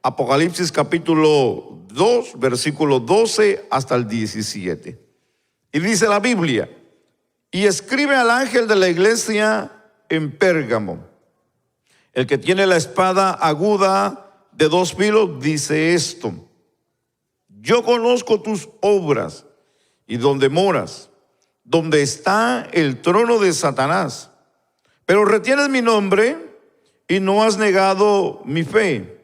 Apocalipsis capítulo 2, versículo 12 hasta el 17. Y dice la Biblia: y escribe al ángel de la iglesia en Pérgamo, el que tiene la espada aguda de 2 filos, dice esto: yo conozco tus obras y donde moras, donde está el trono de Satanás, pero retienes mi nombre y no has negado mi fe,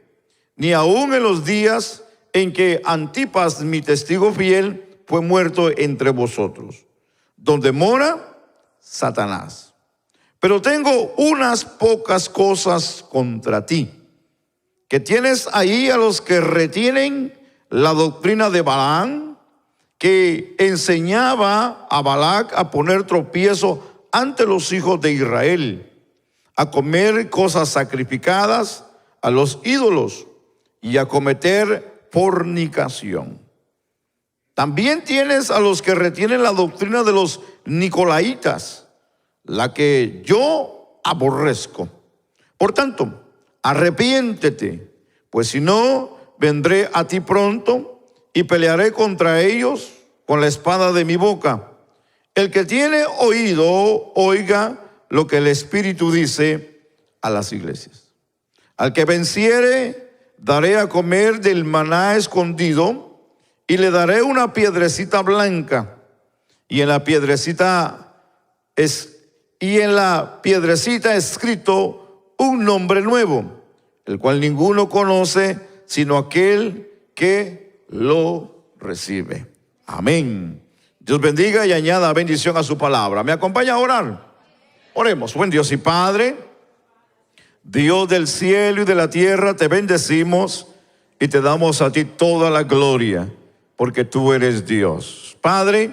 ni aun en los días en que Antipas, mi testigo fiel, fue muerto entre vosotros, donde mora Satanás. Pero tengo unas pocas cosas contra ti, que tienes ahí a los que retienen la doctrina de Balaam, que enseñaba a Balac a poner tropiezo ante los hijos de Israel, a comer cosas sacrificadas a los ídolos y a cometer fornicación. También tienes a los que retienen la doctrina de los nicolaitas, la que yo aborrezco. Por tanto, arrepiéntete, pues si no, vendré a ti pronto y pelearé contra ellos con la espada de mi boca. El que tiene oído, oiga lo que el Espíritu dice a las iglesias. Al que venciere, daré a comer del maná escondido, y le daré una piedrecita blanca, y en la piedrecita escrito un nombre nuevo, el cual ninguno conoce sino aquel que lo recibe. Amén. Dios bendiga y añada bendición a su palabra. ¿Me acompaña a orar? Oremos. Buen Dios y Padre, Dios del cielo y de la tierra, te bendecimos y te damos a ti toda la gloria, porque tú eres Dios. Padre,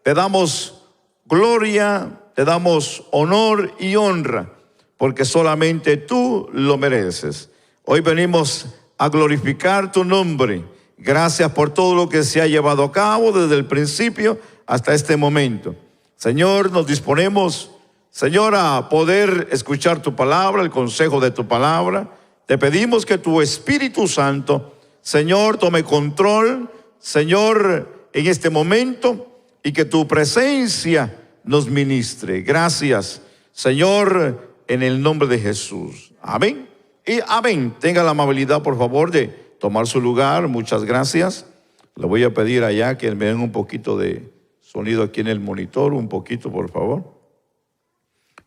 te damos gloria, te damos honor y honra, porque solamente tú lo mereces. Hoy venimos a glorificar tu nombre. Gracias por todo lo que se ha llevado a cabo desde el principio hasta este momento. Señor, nos disponemos, Señor, a poder escuchar tu palabra, el consejo de tu palabra. Te pedimos que tu Espíritu Santo, Señor, tome control, Señor, en este momento, y que tu presencia nos ministre. Gracias, Señor, en el nombre de Jesús. Amén y amén. Tenga la amabilidad, por favor, de tomar su lugar. Muchas gracias. Le voy a pedir allá que me den un poquito de sonido aquí en el monitor, un poquito, por favor.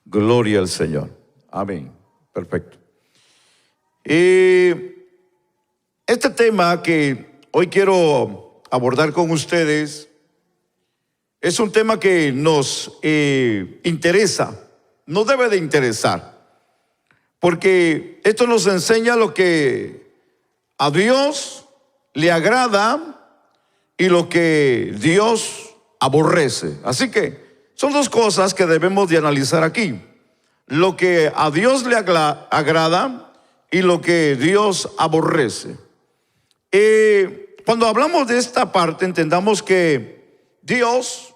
Gloria al Señor. Amén. Perfecto. Este tema que hoy quiero abordar con ustedes es un tema que nos interesa, nos debe de interesar, porque esto nos enseña lo que a Dios le agrada y lo que Dios aborrece. Así que son dos cosas que debemos de analizar aquí: lo que a Dios le agrada y lo que Dios aborrece. Cuando hablamos de esta parte, entendamos que Dios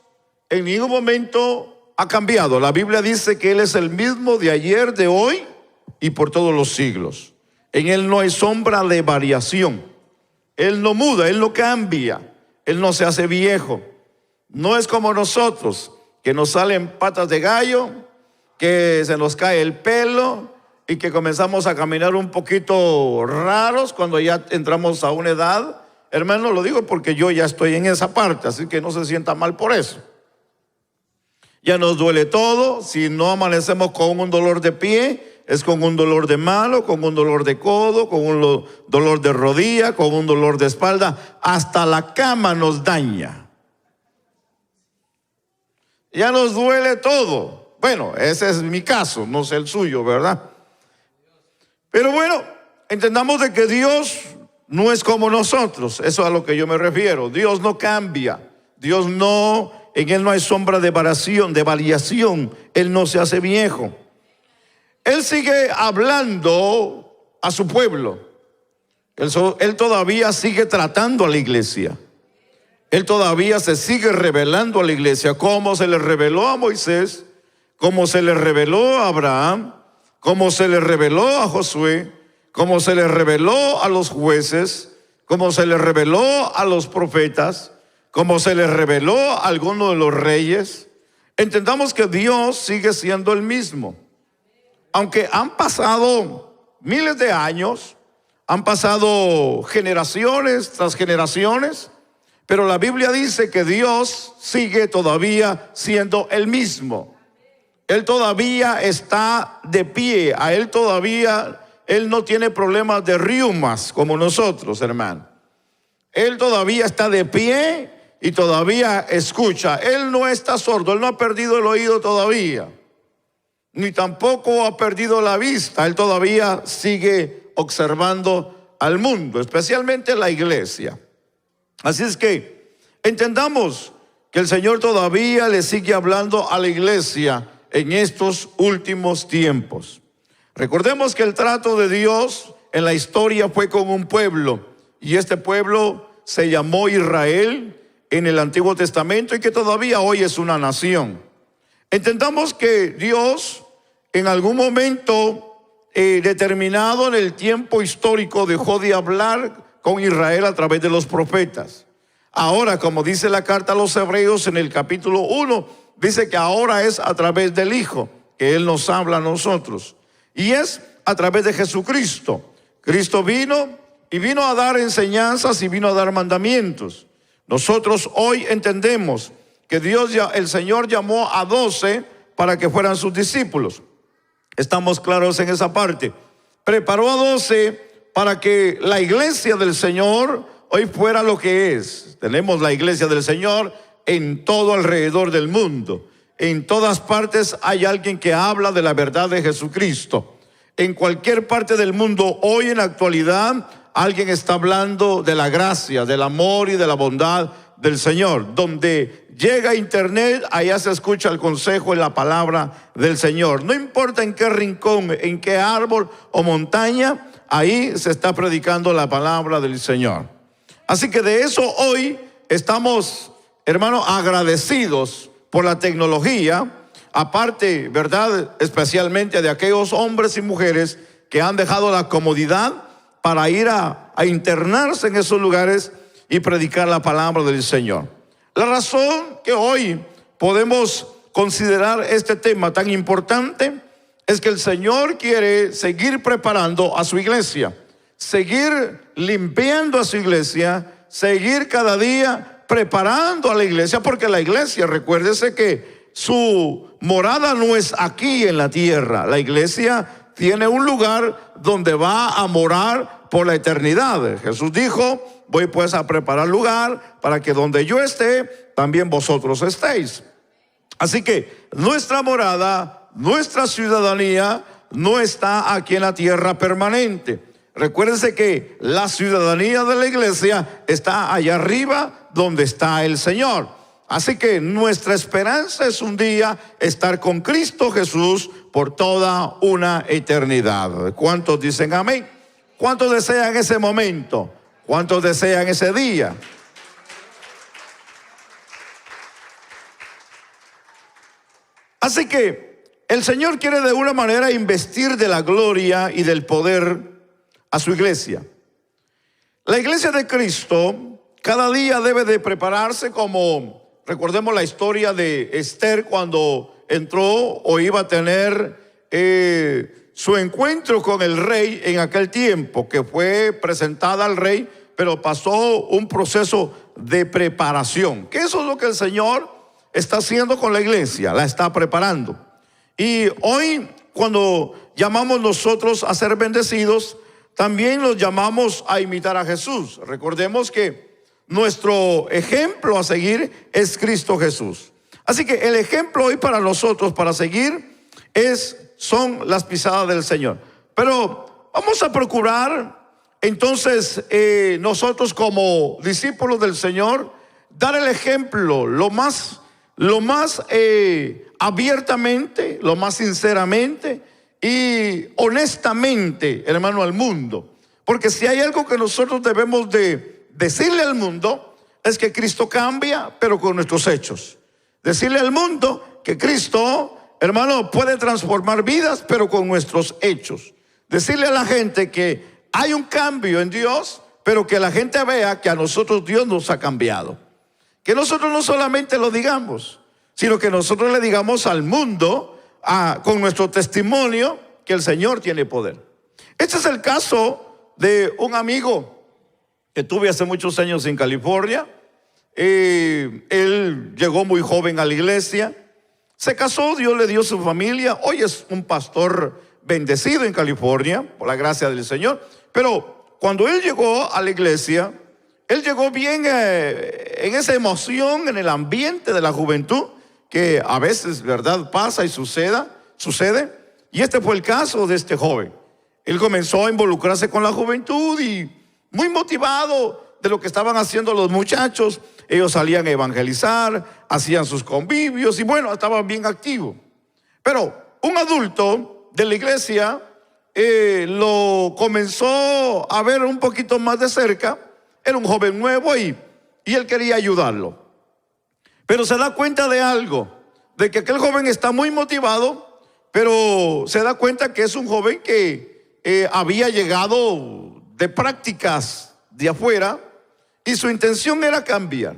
en ningún momento ha cambiado. La Biblia dice que Él es el mismo de ayer, de hoy y por todos los siglos. En Él no hay sombra de variación. Él no muda, Él no cambia, Él no se hace viejo. No es como nosotros, que nos salen patas de gallo, que se nos cae el pelo y que comenzamos a caminar un poquito raros cuando ya entramos a una edad. Hermano, lo digo porque yo ya estoy en esa parte, así que no se sienta mal por eso. Ya nos duele todo. Si no amanecemos con un dolor de pie, es con un dolor de mano, con un dolor de codo, con un dolor de rodilla, con un dolor de espalda. Hasta la cama nos daña. Ya nos duele todo. Bueno, ese es mi caso, no sé el suyo, ¿verdad? Pero bueno, entendamos de que Dios no es como nosotros. Eso es a lo que yo me refiero. Dios no cambia. Dios no, en Él no hay sombra de variación. Él no se hace viejo. Él sigue hablando a su pueblo. Él todavía sigue tratando a la iglesia. Él todavía se sigue revelando a la iglesia, como se le reveló a Moisés, como se le reveló a Abraham, como se le reveló a Josué, como se le reveló a los jueces, como se le reveló a los profetas, como se le reveló a algunos de los reyes. Entendamos que Dios sigue siendo el mismo. Aunque han pasado miles de años, han pasado generaciones tras generaciones, pero la Biblia dice que Dios sigue todavía siendo el mismo. Él todavía está de pie. A Él todavía, Él no tiene problemas de reumas como nosotros, hermano. Él todavía está de pie y todavía escucha. Él no está sordo, Él no ha perdido el oído todavía, ni tampoco ha perdido la vista. Él todavía sigue observando al mundo, especialmente la iglesia. Así es que entendamos que el Señor todavía le sigue hablando a la iglesia en estos últimos tiempos. Recordemos que el trato de Dios en la historia fue con un pueblo, y este pueblo se llamó Israel en el Antiguo Testamento, y que todavía hoy es una nación. Entendamos que Dios en algún momento determinado en el tiempo histórico dejó de hablar con Israel a través de los profetas. Ahora, como dice la carta a los Hebreos en el capítulo 1, dice que ahora es a través del Hijo que Él nos habla a nosotros, y es a través de Jesucristo. Cristo vino a dar enseñanzas y vino a dar mandamientos. Nosotros hoy entendemos que el Señor llamó a 12 para que fueran sus discípulos. Estamos claros en esa parte. Preparó a 12 para que la iglesia del Señor hoy fuera lo que es. Tenemos la iglesia del Señor en todo alrededor del mundo. En todas partes hay alguien que habla de la verdad de Jesucristo. En cualquier parte del mundo hoy en la actualidad alguien está hablando de la gracia, del amor y de la bondad del Señor. Donde llega internet, allá se escucha el consejo y la palabra del Señor. No importa en qué rincón, en qué árbol o montaña, ahí se está predicando la palabra del Señor. Así que de eso hoy estamos, hermanos, agradecidos por la tecnología. Aparte, ¿verdad?, especialmente de aquellos hombres y mujeres que han dejado la comodidad para ir a internarse en esos lugares y predicar la palabra del Señor. La razón que hoy podemos considerar este tema tan importante es que el Señor quiere seguir preparando a su iglesia, seguir limpiando a su iglesia, seguir cada día preparando a la iglesia, porque la iglesia, recuérdese que su morada no es aquí en la tierra. La iglesia tiene un lugar donde va a morar por la eternidad. Jesús dijo: voy pues a preparar lugar para que donde yo esté, también vosotros estéis. Así que nuestra morada, nuestra ciudadanía no está aquí en la tierra permanente. Recuérdense que la ciudadanía de la iglesia está allá arriba donde está el Señor. Así que nuestra esperanza es un día estar con Cristo Jesús por toda una eternidad. ¿Cuántos dicen amén? ¿Cuántos desean ese momento? ¿Cuántos desean ese día? Así que el Señor quiere de una manera investir de la gloria y del poder a su iglesia. La iglesia de Cristo cada día debe de prepararse, como recordemos la historia de Esther cuando entró o iba a tener su encuentro con el rey en aquel tiempo, que fue presentada al rey, pero pasó un proceso de preparación. Que eso es lo que el Señor está haciendo con la iglesia, la está preparando. Y hoy, cuando llamamos nosotros a ser bendecidos, también los llamamos a imitar a Jesús. Recordemos que nuestro ejemplo a seguir es Cristo Jesús. Así que el ejemplo hoy para nosotros, para seguir, son las pisadas del Señor. Pero vamos a procurar entonces nosotros como discípulos del Señor dar el ejemplo lo más abiertamente, lo más sinceramente y honestamente, hermano, al mundo. Porque si hay algo que nosotros debemos de decirle al mundo, es que Cristo cambia, pero con nuestros hechos. Decirle al mundo que Cristo, hermano, puede transformar vidas, pero con nuestros hechos. decirle a la gente que hay un cambio en Dios, pero que la gente vea que a nosotros Dios nos ha cambiado. Que nosotros no solamente lo digamos, sino que nosotros le digamos al mundo, con nuestro testimonio, que el Señor tiene poder. Este es el caso de un amigo que tuve hace muchos años en California. Él llegó muy joven a la iglesia, se casó, Dios le dio su familia. Hoy es un pastor bendecido en California, por la gracia del Señor. Pero cuando él llegó a la iglesia, él llegó bien en esa emoción, en el ambiente de la juventud, que a veces, ¿verdad?, pasa y sucede. Y este fue el caso de este joven. Él comenzó a involucrarse con la juventud y muy motivado de lo que estaban haciendo los muchachos. Ellos salían a evangelizar, hacían sus convivios y bueno, estaban bien activos. Pero un adulto de la iglesia lo comenzó a ver un poquito más de cerca. Era un joven nuevo y él quería ayudarlo. Pero se da cuenta de algo, de que aquel joven está muy motivado, pero se da cuenta que es un joven que había llegado de prácticas de afuera y su intención era cambiar.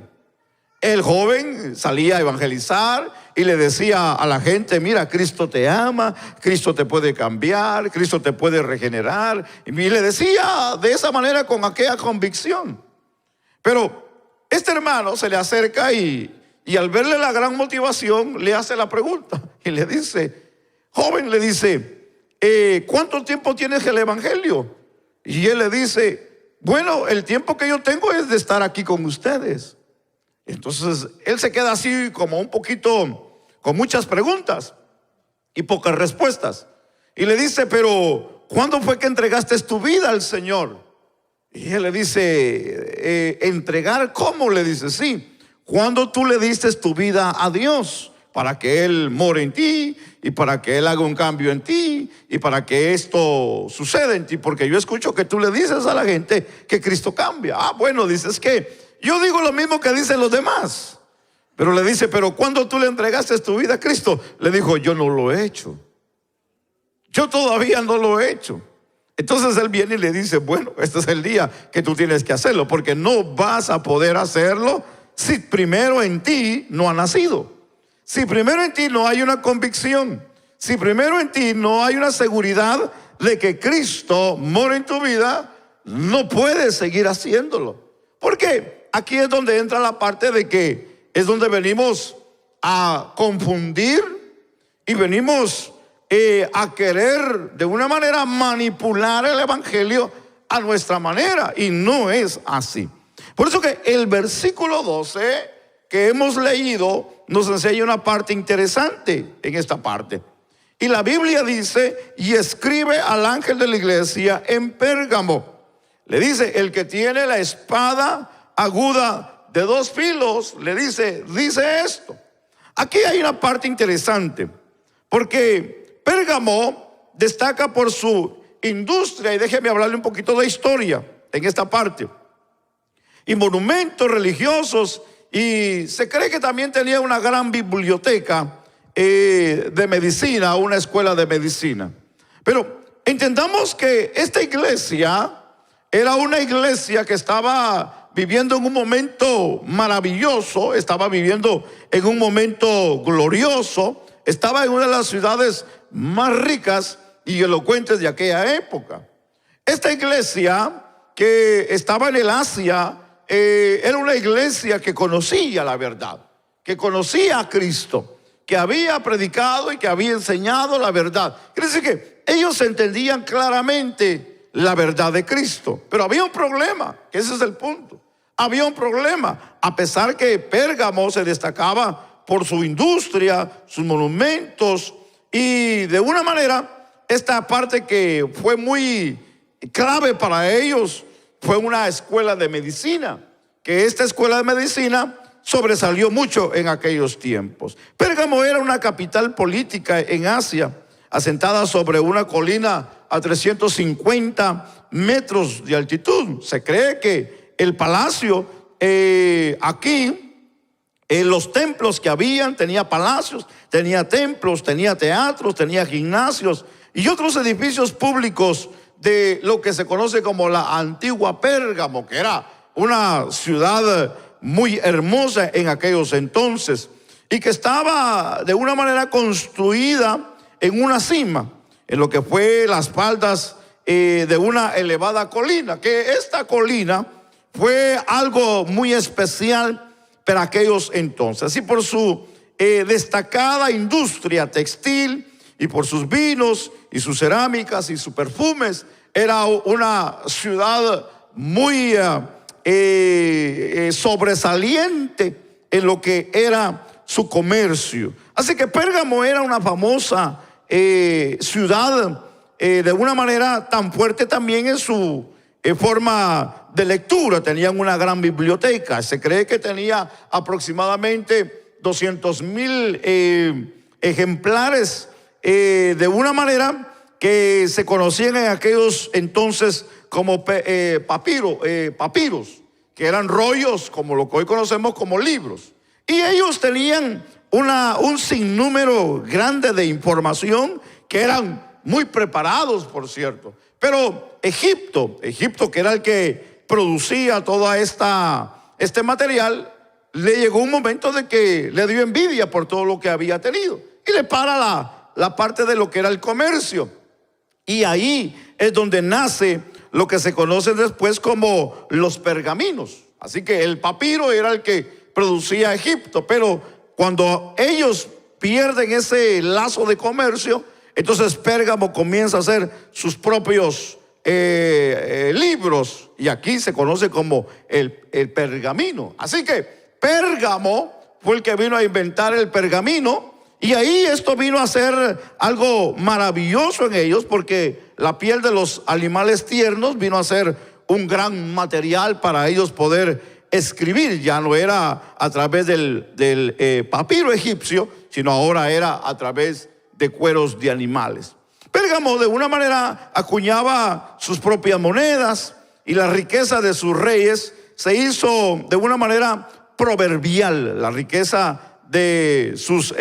El joven salía a evangelizar y le decía a la gente: mira, Cristo te ama, Cristo te puede cambiar, Cristo te puede regenerar. Y le decía de esa manera, con aquella convicción. Pero este hermano se le acerca y al verle la gran motivación le hace la pregunta y le dice: joven, le dice, ¿cuánto tiempo tienes el evangelio? Y él le dice: bueno, el tiempo que yo tengo es de estar aquí con ustedes. Entonces él se queda así como un poquito con muchas preguntas y pocas respuestas. Y le dice: pero ¿cuándo fue que entregaste tu vida al Señor? Y él le dice: ¿entregar cómo? Le dice: sí, cuando tú le diste tu vida a Dios para que Él more en ti y para que Él haga un cambio en ti y para que esto suceda en ti, porque yo escucho que tú le dices a la gente que Cristo cambia. Bueno, dices que yo digo lo mismo que dicen los demás. Pero le dice: pero cuando tú le entregaste tu vida a Cristo, le dijo: yo no lo he hecho, yo todavía no lo he hecho. Entonces él viene y le dice: bueno, este es el día que tú tienes que hacerlo, porque no vas a poder hacerlo si primero en ti no ha nacido, si primero en ti no hay una convicción, si primero en ti no hay una seguridad de que Cristo mora en tu vida, no puedes seguir haciéndolo. Porque aquí es donde entra la parte de que es donde venimos a confundir y venimos a querer de una manera manipular el evangelio a nuestra manera, y no es así. Por eso que el versículo 12 que hemos leído nos enseña una parte interesante en esta parte. Y la Biblia dice: y escribe al ángel de la iglesia en Pérgamo. Le dice: el que tiene la espada aguda de 2 filos, le dice esto. Aquí hay una parte interesante, porque Pérgamo destaca por su industria, y déjeme hablarle un poquito de historia en esta parte, y monumentos religiosos, y se cree que también tenía una gran biblioteca de medicina, una escuela de medicina. Pero entendamos que esta iglesia era una iglesia que estaba viviendo en un momento maravilloso, estaba viviendo en un momento glorioso, estaba en una de las ciudades más ricas y elocuentes de aquella época. Esta iglesia, que estaba en el Asia, era una iglesia que conocía la verdad, que conocía a Cristo, que había predicado y que había enseñado la verdad. Quiere decir que ellos entendían claramente la verdad de Cristo. Pero había un problema, que ese es el punto. Había un problema, a pesar que Pérgamo se destacaba por su industria, sus monumentos, y de una manera esta parte que fue muy clave para ellos fue una escuela de medicina, que esta escuela de medicina sobresalió mucho en aquellos tiempos. Pérgamo era una capital política en Asia, asentada sobre una colina a 350 metros de altitud. Se cree que el palacio aquí, en los templos que habían, tenía palacios, tenía templos, tenía teatros, tenía gimnasios. y otros edificios públicos de lo que se conoce como la antigua Pérgamo, que era una ciudad muy hermosa en aquellos entonces y que estaba de una manera construida en una cima, en lo que fue las faldas de una elevada colina, que esta colina fue algo muy especial para aquellos entonces, y por su destacada industria textil y por sus vinos y sus cerámicas y sus perfumes, era una ciudad muy sobresaliente en lo que era su comercio. Así que Pérgamo era una famosa ciudad de una manera tan fuerte también en su forma de lectura. Tenían una gran biblioteca. Se cree que tenía aproximadamente 200,000 ejemplares de una manera que se conocían en aquellos entonces como papiros, que eran rollos como lo que hoy conocemos como libros. Y ellos tenían un sinnúmero grande de información, que eran muy preparados, por cierto. Pero Egipto, que era el que producía toda este material, le llegó un momento de que le dio envidia por todo lo que había tenido y le para la parte de lo que era el comercio. Y ahí es donde nace lo que se conoce después como los pergaminos. Así que el papiro era el que producía Egipto, pero cuando ellos pierden ese lazo de comercio, entonces Pérgamo comienza a hacer sus propios libros, y aquí se conoce como el pergamino. Así que Pérgamo fue el que vino a inventar el pergamino, y ahí esto vino a ser algo maravilloso en ellos, porque la piel de los animales tiernos vino a ser un gran material para ellos poder escribir. Ya no era a través del papiro egipcio, sino ahora era a través de cueros de animales. Pérgamo de una manera acuñaba sus propias monedas, y la riqueza de sus reyes se hizo de una manera proverbial. La riqueza de sus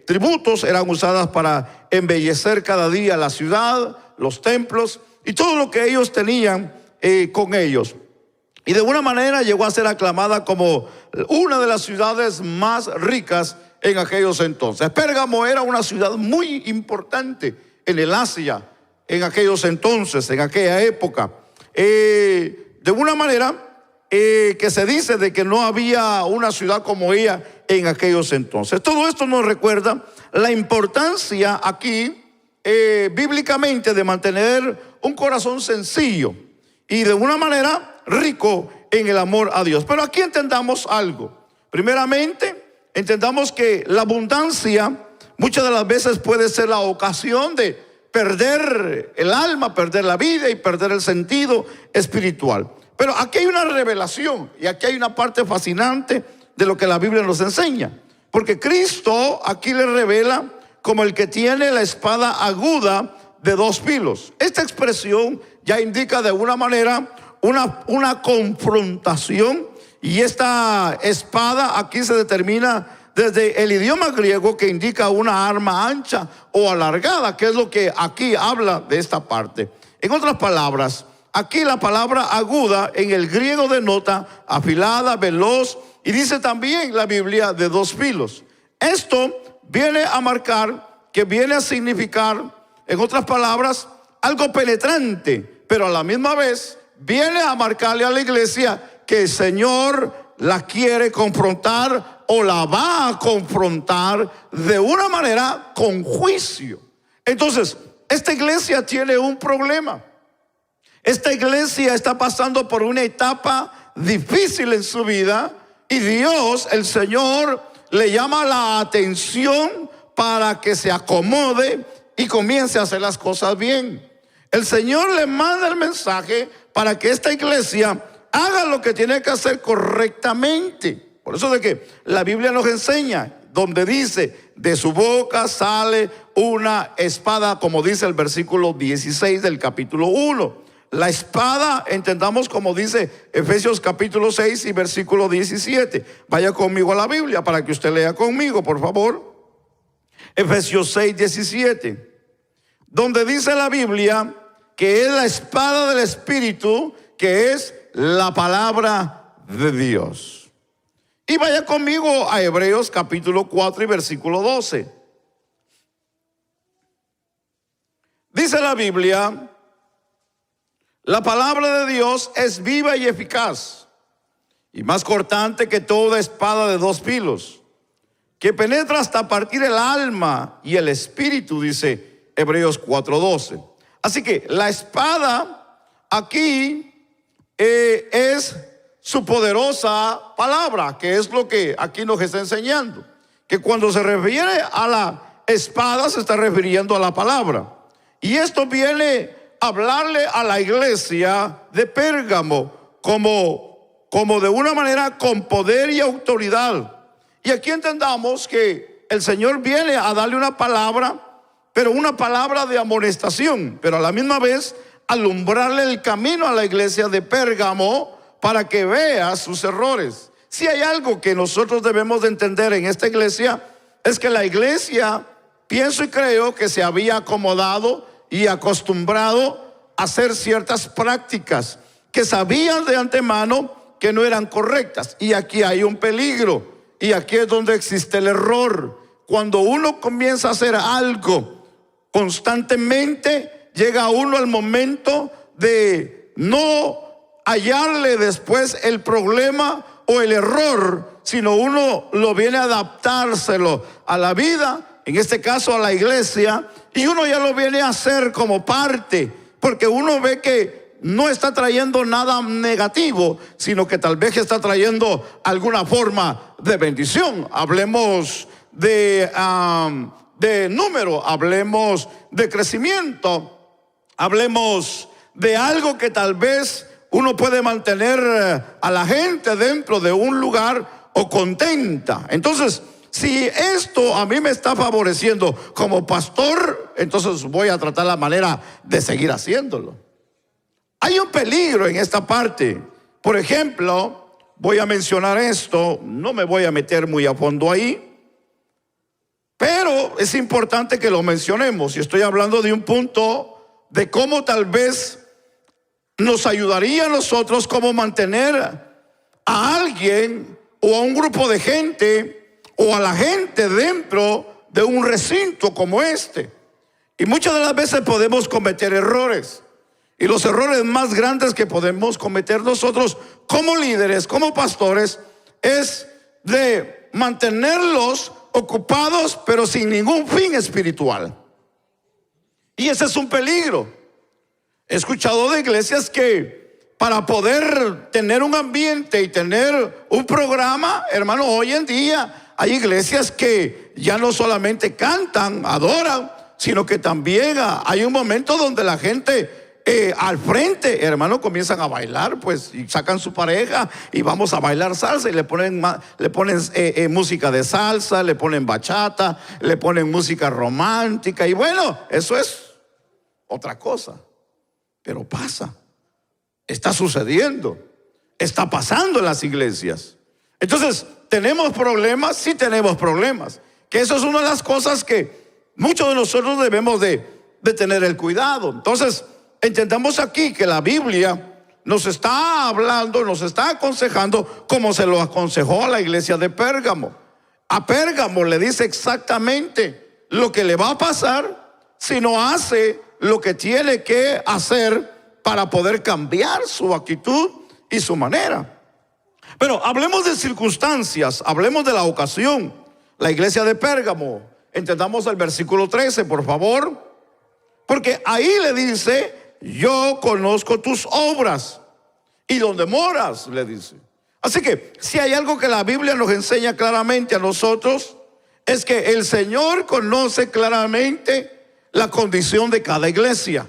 tributos eran usadas para embellecer cada día la ciudad, los templos y todo lo que ellos tenían con ellos. Y de una manera llegó a ser aclamada como una de las ciudades más ricas en aquellos entonces. Pérgamo era una ciudad muy importante en el Asia, en aquellos entonces, en aquella época. De una manera que se dice de que no había una ciudad como ella en aquellos entonces. Todo esto nos recuerda la importancia aquí bíblicamente de mantener un corazón sencillo y de una manera rico en el amor a Dios. Pero aquí entendamos algo. Primeramente, entendamos que la abundancia muchas de las veces puede ser la ocasión de perder el alma, perder la vida y perder el sentido espiritual. Pero aquí hay una revelación, y aquí hay una parte fascinante de lo que la Biblia nos enseña, porque Cristo aquí le revela como el que tiene la espada aguda de dos filos. Esta expresión ya indica de una manera una confrontación, y esta espada aquí se determina desde el idioma griego, que indica una arma ancha o alargada, que es lo que aquí habla de esta parte. En otras palabras, aquí la palabra aguda en el griego denota afilada, veloz, y dice también la Biblia de dos filos. Esto viene a marcar, que viene a significar, en otras palabras, algo penetrante, pero a la misma vez viene a marcarle a la iglesia que el Señor la quiere confrontar, o la va a confrontar de una manera con juicio. Entonces, esta iglesia tiene un problema. Esta iglesia está pasando por una etapa difícil en su vida, y Dios, el Señor, le llama la atención para que se acomode y comience a hacer las cosas bien. El Señor le manda el mensaje para que esta iglesia haga lo que tiene que hacer correctamente. Por eso de que la Biblia nos enseña, donde dice, de su boca sale una espada, como dice el versículo 16 del capítulo 1. La espada, entendamos como dice Efesios capítulo 6 y versículo 17. Vaya conmigo a la Biblia para que usted lea conmigo, por favor. Efesios 6, 17. donde dice la Biblia que es la espada del Espíritu, que es la palabra de Dios. Y vaya conmigo a Hebreos capítulo 4 y versículo 12. Dice la Biblia: la palabra de Dios es viva y eficaz, y más cortante que toda espada de dos filos, que penetra hasta partir el alma y el espíritu, dice Hebreos 4:12. Así que la espada aquí es su poderosa palabra, que es lo que aquí nos está enseñando. Que cuando se refiere a la espada se está refiriendo a la palabra. Y esto viene a hablarle a la iglesia de Pérgamo como de una manera con poder y autoridad. Y aquí entendamos que el Señor viene a darle una palabra, pero una palabra de amonestación, pero a la misma vez alumbrarle el camino a la iglesia de Pérgamo para que vea sus errores. Si hay algo que nosotros debemos de entender en esta iglesia, es que la iglesia, pienso y creo que se había acomodado y acostumbrado a hacer ciertas prácticas que sabían de antemano que no eran correctas. Y aquí hay un peligro, y aquí es donde existe el error. Cuando uno comienza a hacer algo constantemente, llega uno al momento de no hallarle después el problema o el error, sino uno lo viene a adaptárselo a la vida, en este caso a la iglesia, y uno ya lo viene a hacer como parte, porque uno ve que no está trayendo nada negativo, sino que tal vez está trayendo alguna forma de bendición. Hablemos de número, hablemos de crecimiento, hablemos de algo que tal vez uno puede mantener a la gente dentro de un lugar o contenta. Entonces, si esto a mí me está favoreciendo como pastor, entonces voy a tratar la manera de seguir haciéndolo. Hay un peligro en esta parte. Por ejemplo, voy a mencionar esto, no me voy a meter muy a fondo ahí, pero es importante que lo mencionemos. Y estoy hablando de un punto de cómo tal vez nos ayudaría a nosotros como mantener a alguien o a un grupo de gente o a la gente dentro de un recinto como este. Y muchas de las veces podemos cometer errores. Y los errores más grandes que podemos cometer nosotros como líderes, como pastores, es de mantenerlos ocupados pero sin ningún fin espiritual. Y ese es un peligro. He escuchado de iglesias que para poder tener un ambiente y tener un programa, hermano, hoy en día hay iglesias que ya no solamente cantan, adoran, sino que también hay un momento donde la gente al frente, hermano, comienzan a bailar, pues, y sacan su pareja y vamos a bailar salsa, y le ponen música de salsa, le ponen bachata, le ponen música romántica, y bueno, eso es otra cosa. Pero pasa, está sucediendo, está pasando en las iglesias. Entonces, ¿tenemos problemas? Sí tenemos problemas. Que eso es una de las cosas que muchos de nosotros debemos de tener el cuidado. Entonces, entendamos aquí que la Biblia nos está hablando, nos está aconsejando como se lo aconsejó a la iglesia de Pérgamo. A Pérgamo le dice exactamente lo que le va a pasar si no hace lo que tiene que hacer para poder cambiar su actitud y su manera. Pero hablemos de circunstancias, hablemos de la ocasión. La iglesia de Pérgamo, entendamos el versículo 13, por favor, porque ahí le dice: yo conozco tus obras y donde moras, le dice. Así que si hay algo que la Biblia nos enseña claramente a nosotros, es que el Señor conoce claramente la condición de cada iglesia.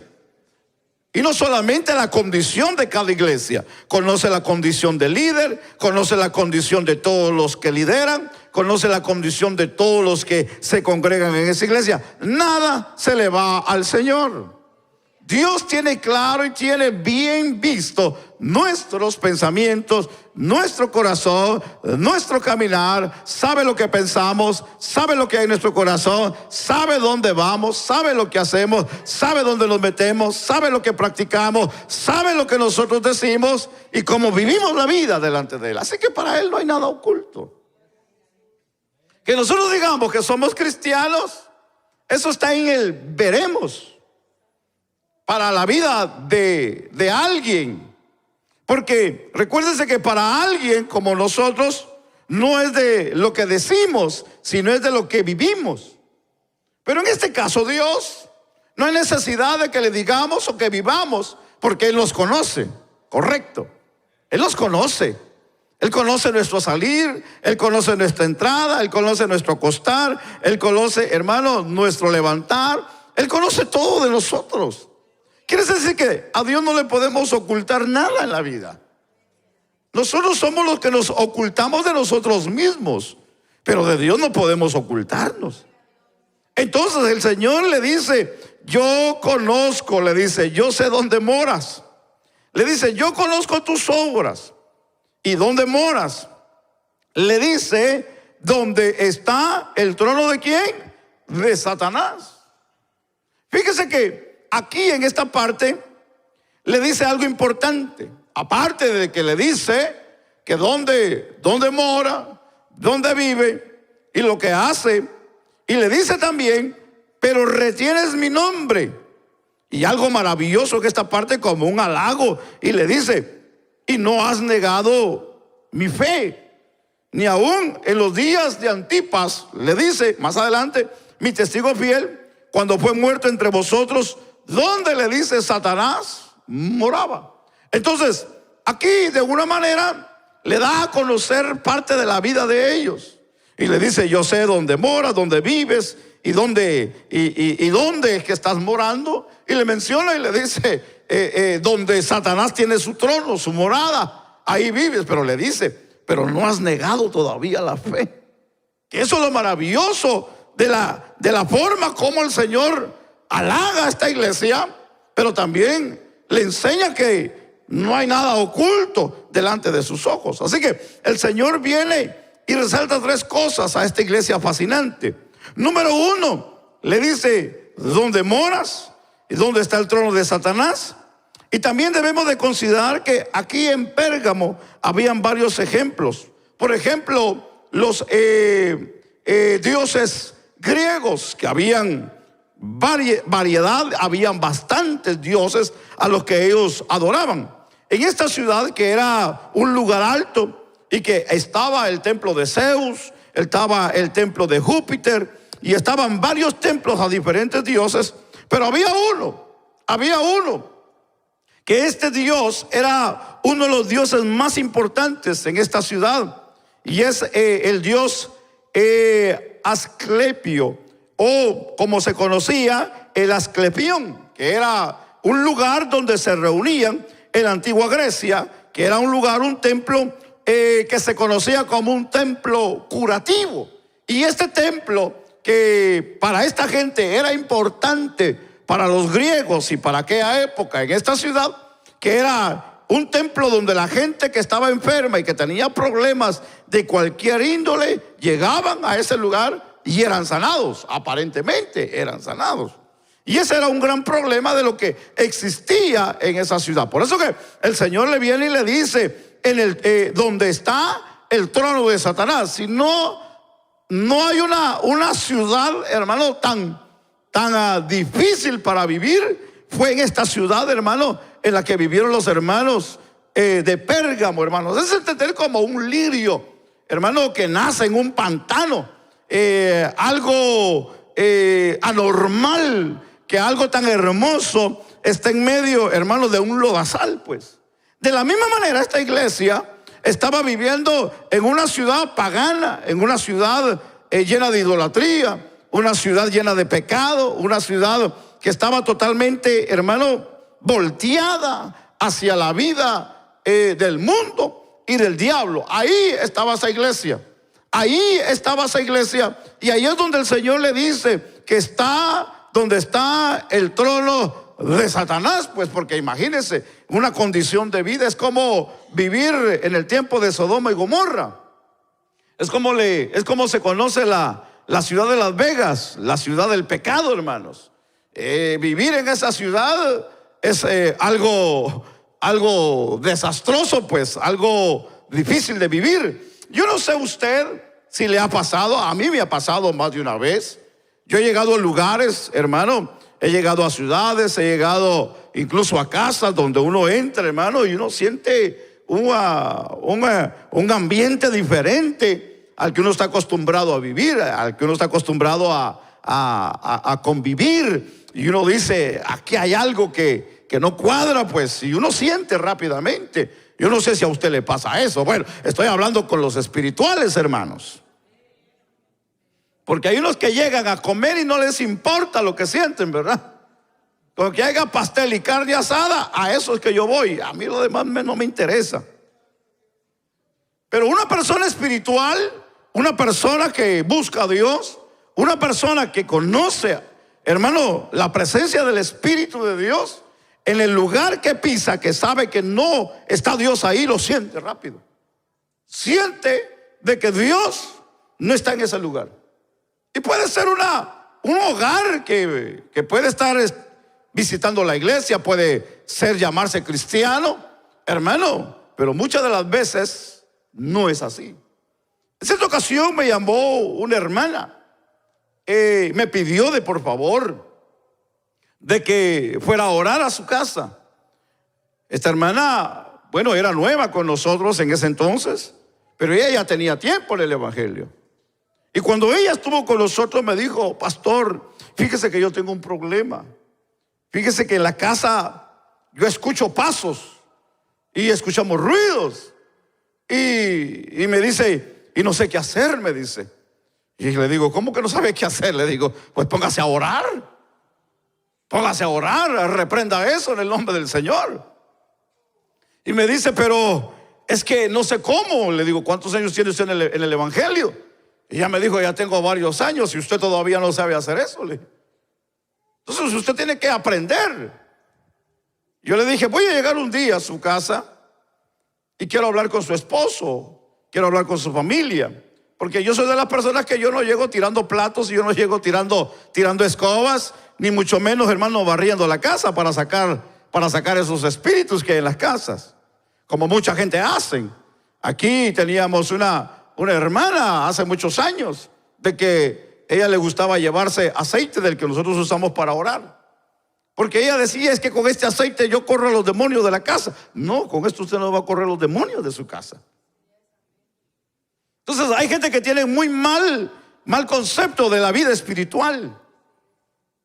Y no solamente la condición de cada iglesia, conoce la condición del líder, conoce la condición de todos los que lideran, conoce la condición de todos los que se congregan en esa iglesia. Nada se le va al Señor. Dios tiene claro y tiene bien visto nuestros pensamientos, nuestro corazón, nuestro caminar. Sabe lo que pensamos, sabe lo que hay en nuestro corazón, sabe dónde vamos, sabe lo que hacemos, sabe dónde nos metemos, sabe lo que practicamos, sabe lo que nosotros decimos y cómo vivimos la vida delante de Él. Así que para Él no hay nada oculto. Que nosotros digamos que somos cristianos, eso está en el veremos. Para la vida de alguien. Porque recuérdense que para alguien como nosotros no es de lo que decimos, sino es de lo que vivimos. Pero en este caso Dios, no hay necesidad de que le digamos o que vivamos, porque Él nos conoce, correcto. Él nos conoce. Él conoce nuestro salir, Él conoce nuestra entrada, Él conoce nuestro acostar, Él conoce, hermano, nuestro levantar. Él conoce todo de nosotros. Quiere decir que a Dios no le podemos ocultar nada en la vida. Nosotros somos los que nos ocultamos de nosotros mismos, pero de Dios no podemos ocultarnos. Entonces el Señor le dice, yo conozco, le dice, yo sé dónde moras. Le dice, yo conozco tus obras. ¿Y dónde moras? Le dice, ¿dónde está el trono de quién? De Satanás. Fíjese que aquí en esta parte le dice algo importante. Aparte de que le dice que dónde mora, dónde vive y lo que hace. Y le dice también, pero retienes mi nombre. Y algo maravilloso que esta parte como un halago. Y le dice, y no has negado mi fe. Ni aún en los días de Antipas, le dice más adelante, mi testigo fiel, cuando fue muerto entre vosotros, ¿dónde le dice Satanás moraba? Entonces, aquí de alguna manera le da a conocer parte de la vida de ellos. Y le dice, yo sé dónde moras, dónde vives y dónde es que estás morando. Y le menciona y le dice, donde Satanás tiene su trono, su morada, ahí vives. Pero le dice, pero no has negado todavía la fe. Que eso es lo maravilloso de la forma como el Señor halaga a esta iglesia, pero también le enseña que no hay nada oculto delante de sus ojos. Así que el Señor viene y resalta tres cosas a esta iglesia fascinante. Número uno, le dice, ¿dónde moras? ¿Y dónde está el trono de Satanás? Y también debemos de considerar que aquí en Pérgamo habían varios ejemplos. Por ejemplo, los dioses griegos, que habían variedad, habían bastantes dioses a los que ellos adoraban. En esta ciudad, que era un lugar alto y que estaba el templo de Zeus, estaba el templo de Júpiter y estaban varios templos a diferentes dioses, pero había uno que este dios era uno de los dioses más importantes en esta ciudad, y es el dios Asclepio, o como se conocía, el Asclepión, que era un lugar donde se reunían en la antigua Grecia, que era un lugar, un templo que se conocía como un templo curativo. Y este templo, que para esta gente era importante, para los griegos y para aquella época en esta ciudad, que era un templo donde la gente que estaba enferma y que tenía problemas de cualquier índole, llegaban a ese lugar y eran sanados, aparentemente eran sanados. Y ese era un gran problema de lo que existía en esa ciudad. Por eso que el Señor le viene y le dice, donde está el trono de Satanás. Si no hay una ciudad, hermano, tan difícil para vivir, fue en esta ciudad, hermano, en la que vivieron los hermanos de Pérgamo, hermanos. Es entender como un lirio, hermano, que nace en un pantano. Algo anormal, que algo tan hermoso está en medio, hermano, de un lodazal, pues. De la misma manera, esta iglesia estaba viviendo en una ciudad pagana, en una ciudad llena de idolatría, una ciudad llena de pecado, una ciudad que estaba totalmente, hermano, volteada hacia la vida del mundo y del diablo. Ahí estaba esa iglesia. Ahí estaba esa iglesia, y ahí es donde el Señor le dice que está donde está el trono de Satanás, pues porque imagínense, una condición de vida es como vivir en el tiempo de Sodoma y Gomorra. Es como se conoce la ciudad de Las Vegas, la ciudad del pecado, hermanos. Vivir en esa ciudad es algo desastroso, pues, algo difícil de vivir. Yo no sé usted si le ha pasado, a mí me ha pasado más de una vez. Yo he llegado a lugares, hermano, he llegado a ciudades, he llegado incluso a casas donde uno entra, hermano, y uno siente un ambiente diferente al que uno está acostumbrado a vivir, al que uno está acostumbrado a convivir. Y uno dice, aquí hay algo que no cuadra, pues, y uno siente rápidamente. Yo no sé si a usted le pasa eso. Bueno, estoy hablando con los espirituales, hermanos. Porque hay unos que llegan a comer y no les importa lo que sienten, ¿verdad? Con que haya pastel y carne asada, a eso es que yo voy. A mí lo demás no me interesa. Pero una persona espiritual, una persona que busca a Dios, una persona que conoce, hermano, la presencia del Espíritu de Dios, en el lugar que pisa, que sabe que no está Dios ahí, lo siente rápido. Siente de que Dios no está en ese lugar. Y puede ser un hogar que puede estar visitando la iglesia, puede ser llamarse cristiano, hermano, pero muchas de las veces no es así. En cierta ocasión me llamó una hermana, me pidió de por favor de que fuera a orar a su casa. Esta hermana, bueno, era nueva con nosotros en ese entonces, pero ella ya tenía tiempo en el evangelio. Y cuando ella estuvo con nosotros me dijo, pastor, fíjese que yo tengo un problema. Fíjese que en la casa yo escucho pasos y escuchamos ruidos. Y me dice, y no sé qué hacer, me dice. Y le digo, ¿cómo que no sabe qué hacer? Le digo, pues póngase a orar. Póngase a orar, reprenda eso en el nombre del Señor. Y me dice, pero es que no sé cómo. Le digo, ¿cuántos años tiene usted en el evangelio? Y ella me dijo, ya tengo varios años y usted todavía no sabe hacer eso. Entonces usted tiene que aprender. Yo le dije, voy a llegar un día a su casa y quiero hablar con su esposo, quiero hablar con su familia. Porque yo soy de las personas que yo no llego tirando platos y yo no llego tirando escobas, ni mucho menos, hermano, barriendo la casa para sacar esos espíritus que hay en las casas, como mucha gente hacen. Aquí teníamos una hermana hace muchos años, de que ella le gustaba llevarse aceite del que nosotros usamos para orar. Porque ella decía, es que con este aceite yo corro a los demonios de la casa. No, con esto usted no va a correr los demonios de su casa. Entonces hay gente que tiene muy mal concepto de la vida espiritual.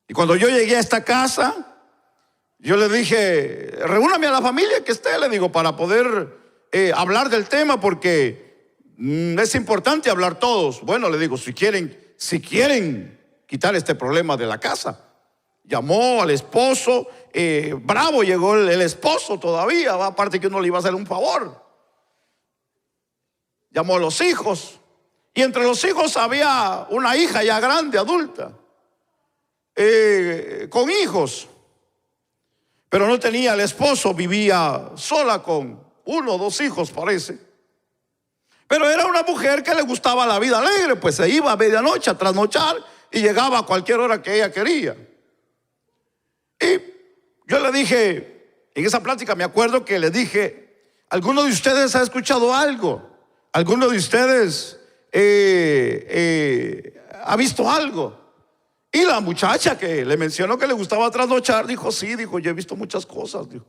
Y cuando yo llegué a esta casa, yo le dije, reúname a la familia que esté, le digo, para poder hablar del tema, porque es importante hablar todos. Bueno, le digo, si quieren quitar este problema de la casa. Llamó al esposo, bravo llegó el esposo todavía, aparte que uno le iba a hacer un favor. Llamó a los hijos, y entre los hijos había una hija ya grande, adulta, con hijos, pero no tenía el esposo, vivía sola con 1 o 2 hijos, parece. Pero era una mujer que le gustaba la vida alegre, pues se iba a medianoche a trasnochar y llegaba a cualquier hora que ella quería. Y yo le dije, en esa plática me acuerdo que le dije, ¿alguno de ustedes ha escuchado algo? ¿Alguno de ustedes ha visto algo? Y la muchacha que le mencionó que le gustaba trasnochar dijo, sí, dijo, yo he visto muchas cosas, dijo.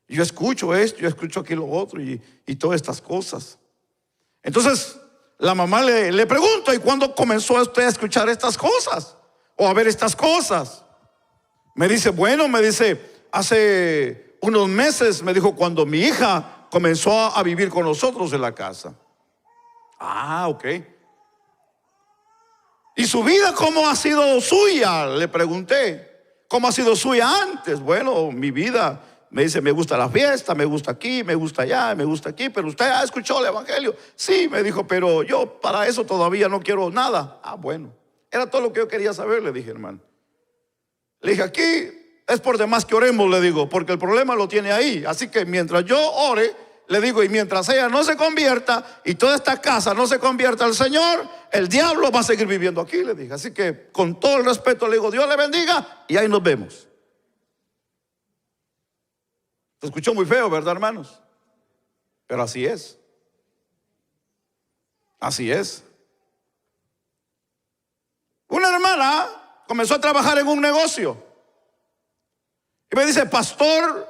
Yo escucho esto, yo escucho aquí lo otro y todas estas cosas. Entonces la mamá le pregunta, ¿y cuándo comenzó usted a escuchar estas cosas? O a ver estas cosas. Me dice, bueno, hace unos meses, me dijo, cuando mi hija comenzó a vivir con nosotros en la casa. Ah, ok. ¿Y su vida cómo ha sido suya? Le pregunté. ¿Cómo ha sido suya antes? Bueno, mi vida, me dice, me gusta la fiesta, me gusta aquí, me gusta allá, me gusta aquí. Pero usted ha escuchado el evangelio. Sí, me dijo, pero yo para eso todavía no quiero nada. Ah, bueno. Era todo lo que yo quería saber, le dije, hermano. Le dije, aquí es por demás que oremos, le digo, porque el problema lo tiene ahí. Así que mientras yo ore, le digo, y mientras ella no se convierta y toda esta casa no se convierta al Señor, el diablo va a seguir viviendo aquí, le dije. Así que con todo el respeto le digo, Dios le bendiga y ahí nos vemos. Se escuchó muy feo, ¿verdad, hermanos? Pero así es. Así es. Una hermana comenzó a trabajar en un negocio y me dice, pastor,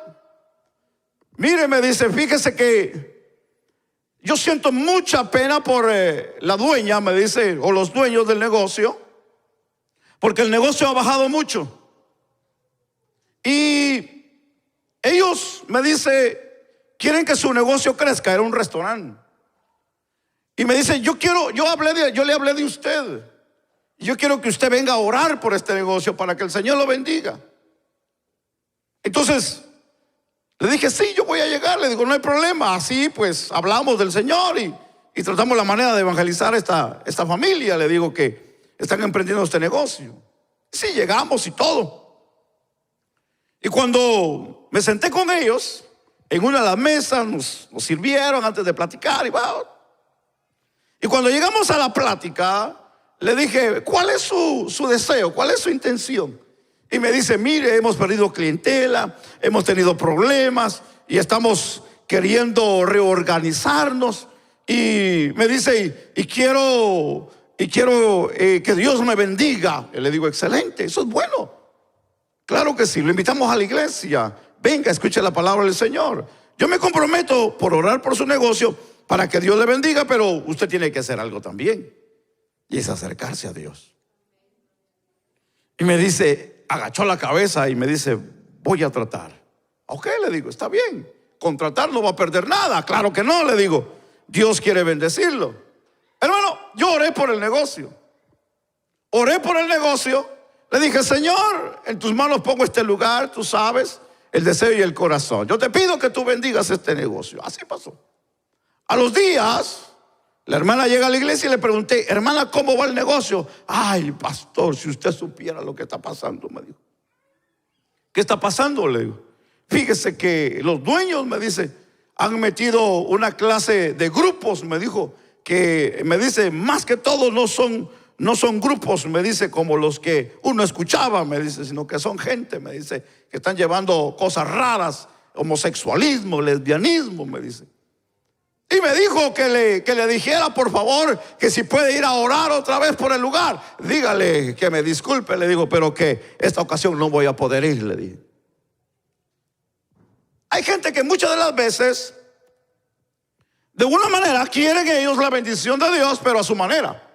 mire, me dice, fíjese que yo siento mucha pena por la dueña, me dice, o los dueños del negocio, porque el negocio ha bajado mucho. Y ellos, me dice, quieren que su negocio crezca. Era un restaurante. Y me dice, yo le hablé de usted. Yo quiero que usted venga a orar por este negocio para que el Señor lo bendiga. Entonces le dije, sí, yo voy a llegar. Le digo, no hay problema. Así pues hablamos del Señor y tratamos la manera de evangelizar esta familia. Le digo que están emprendiendo este negocio. Sí, llegamos y todo. Y cuando me senté con ellos en una de las mesas, nos sirvieron antes de platicar y cuando llegamos a la plática, le dije, ¿cuál es su deseo? ¿Cuál es su intención? Y me dice, mire, hemos perdido clientela, hemos tenido problemas y estamos queriendo reorganizarnos. Y me dice, y quiero que Dios me bendiga. Y le digo, excelente, eso es bueno. Claro que sí, lo invitamos a la iglesia. Venga, escuche la palabra del Señor. Yo me comprometo por orar por su negocio para que Dios le bendiga, pero usted tiene que hacer algo también. Y es acercarse a Dios. Y me dice, agachó la cabeza y me dice, voy a tratar. Ok, le digo, está bien. Con tratar no va a perder nada. Claro que no, le digo. Dios quiere bendecirlo. Hermano, yo oré por el negocio. Oré por el negocio. Le dije, Señor, en tus manos pongo este lugar, tú sabes, el deseo y el corazón. Yo te pido que tú bendigas este negocio. Así pasó. A los días, la hermana llega a la iglesia y le pregunté, hermana, ¿cómo va el negocio? Ay, pastor, si usted supiera lo que está pasando, me dijo. ¿Qué está pasando? Le digo. Fíjese que los dueños, me dice, han metido una clase de grupos, me dijo, que me dice, más que todo no son grupos, me dice, como los que uno escuchaba, me dice, sino que son gente, me dice, que están llevando cosas raras, homosexualismo, lesbianismo, me dice. Y me dijo que le dijera, por favor, que si puede ir a orar otra vez por el lugar. Dígale que me disculpe, le digo, pero que esta ocasión no voy a poder ir, le dije. Hay gente que muchas de las veces, de una manera, quieren ellos la bendición de Dios, pero a su manera.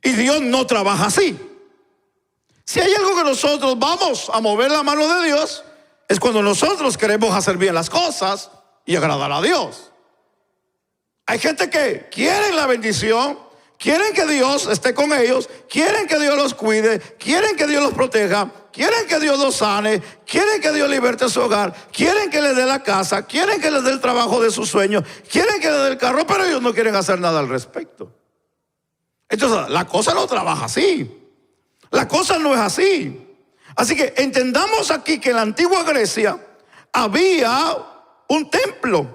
Y Dios no trabaja así. Si hay algo que nosotros vamos a mover la mano de Dios, es cuando nosotros queremos hacer bien las cosas y agradar a Dios. Hay gente que quiere la bendición, quieren que Dios esté con ellos, quieren que Dios los cuide, quieren que Dios los proteja, quieren que Dios los sane, quieren que Dios liberte su hogar, quieren que les dé la casa, quieren que les dé el trabajo de sus sueños, quieren que les dé el carro, pero ellos no quieren hacer nada al respecto. Entonces la cosa no trabaja así. La cosa no es así. Así que entendamos aquí que en la antigua Grecia había un templo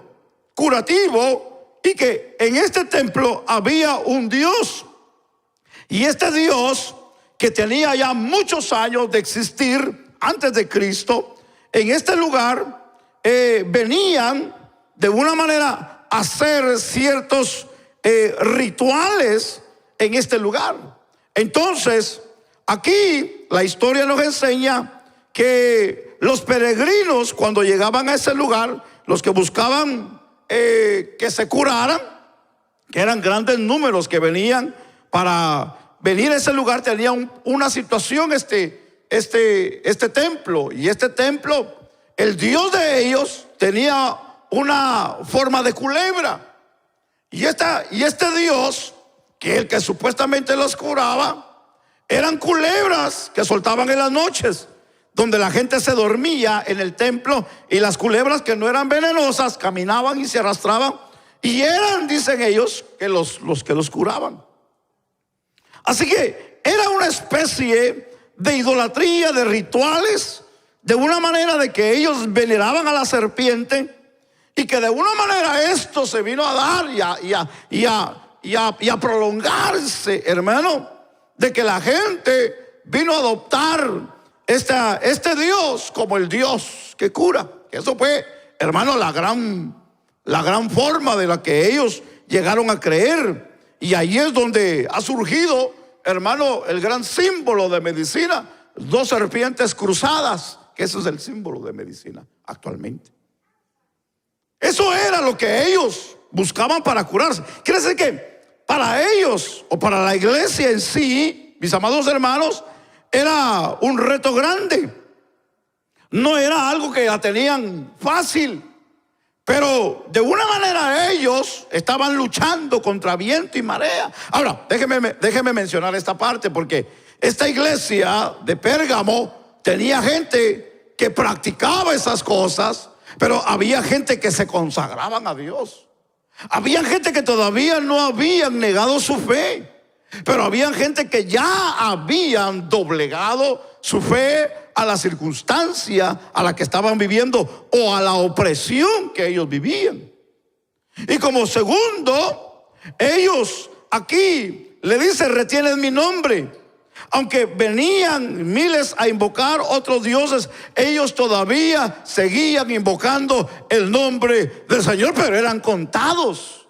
curativo y que en este templo había un Dios. Y este Dios, que tenía ya muchos años de existir antes de Cristo, en este lugar venían de una manera a hacer ciertos rituales en este lugar. Entonces, aquí la historia nos enseña que los peregrinos, cuando llegaban a ese lugar, los que buscaban que se curaran, que eran grandes números que venían para venir a ese lugar, tenían una situación este templo. Y este templo, el Dios de ellos tenía una forma de culebra. Y este Dios, que el que supuestamente los curaba, eran culebras que soltaban en las noches, donde la gente se dormía en el templo, y las culebras, que no eran venenosas, caminaban y se arrastraban, y eran, dicen ellos, que los que los curaban. Así que era una especie de idolatría, de rituales, de una manera de que ellos veneraban a la serpiente, y que de una manera esto se vino a dar y a prolongarse, hermano, de que la gente vino a adoptar este Dios como el Dios que cura. Eso fue, hermano, la gran forma de la que ellos llegaron a creer. Y ahí es donde ha surgido, hermano, el gran símbolo de medicina: dos serpientes cruzadas, que eso es el símbolo de medicina actualmente. Eso era lo que ellos buscaban para curarse. Quiere decir que para ellos, o para la iglesia en sí, mis amados hermanos, era un reto grande. No era algo que la tenían fácil, pero de una manera ellos estaban luchando contra viento y marea. Ahora, déjeme mencionar esta parte, porque esta iglesia de Pérgamo tenía gente que practicaba esas cosas, pero había gente que se consagraban a Dios. Había gente que todavía no habían negado su fe, pero había gente que ya habían doblegado su fe a la circunstancia a la que estaban viviendo, o a la opresión que ellos vivían. Y como segundo, ellos aquí le dicen: retienes mi nombre. Aunque venían miles a invocar otros dioses, ellos todavía seguían invocando el nombre del Señor, pero eran contados.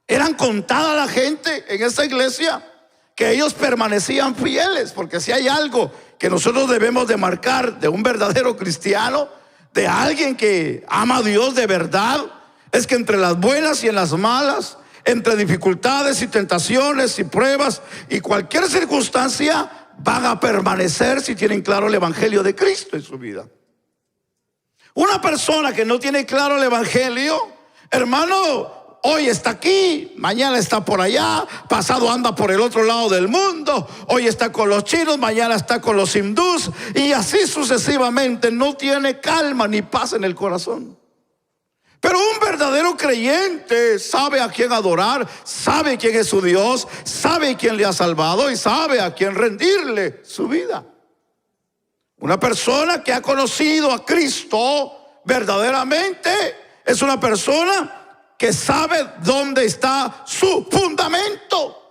Eran contada la gente en esta iglesia que ellos permanecían fieles. Porque si hay algo que nosotros debemos de marcar de un verdadero cristiano, de alguien que ama a Dios de verdad, es que entre las buenas y en las malas, entre dificultades y tentaciones y pruebas y cualquier circunstancia, van a permanecer si tienen claro el evangelio de Cristo en su vida. Una persona que no tiene claro el evangelio, hermano, hoy está aquí, mañana está por allá, pasado anda por el otro lado del mundo, hoy está con los chinos, mañana está con los hindús, y así sucesivamente. No tiene calma ni paz en el corazón. Pero un verdadero creyente sabe a quién adorar, sabe quién es su Dios, sabe quién le ha salvado y sabe a quién rendirle su vida. Una persona que ha conocido a Cristo verdaderamente es una persona que sabe dónde está su fundamento.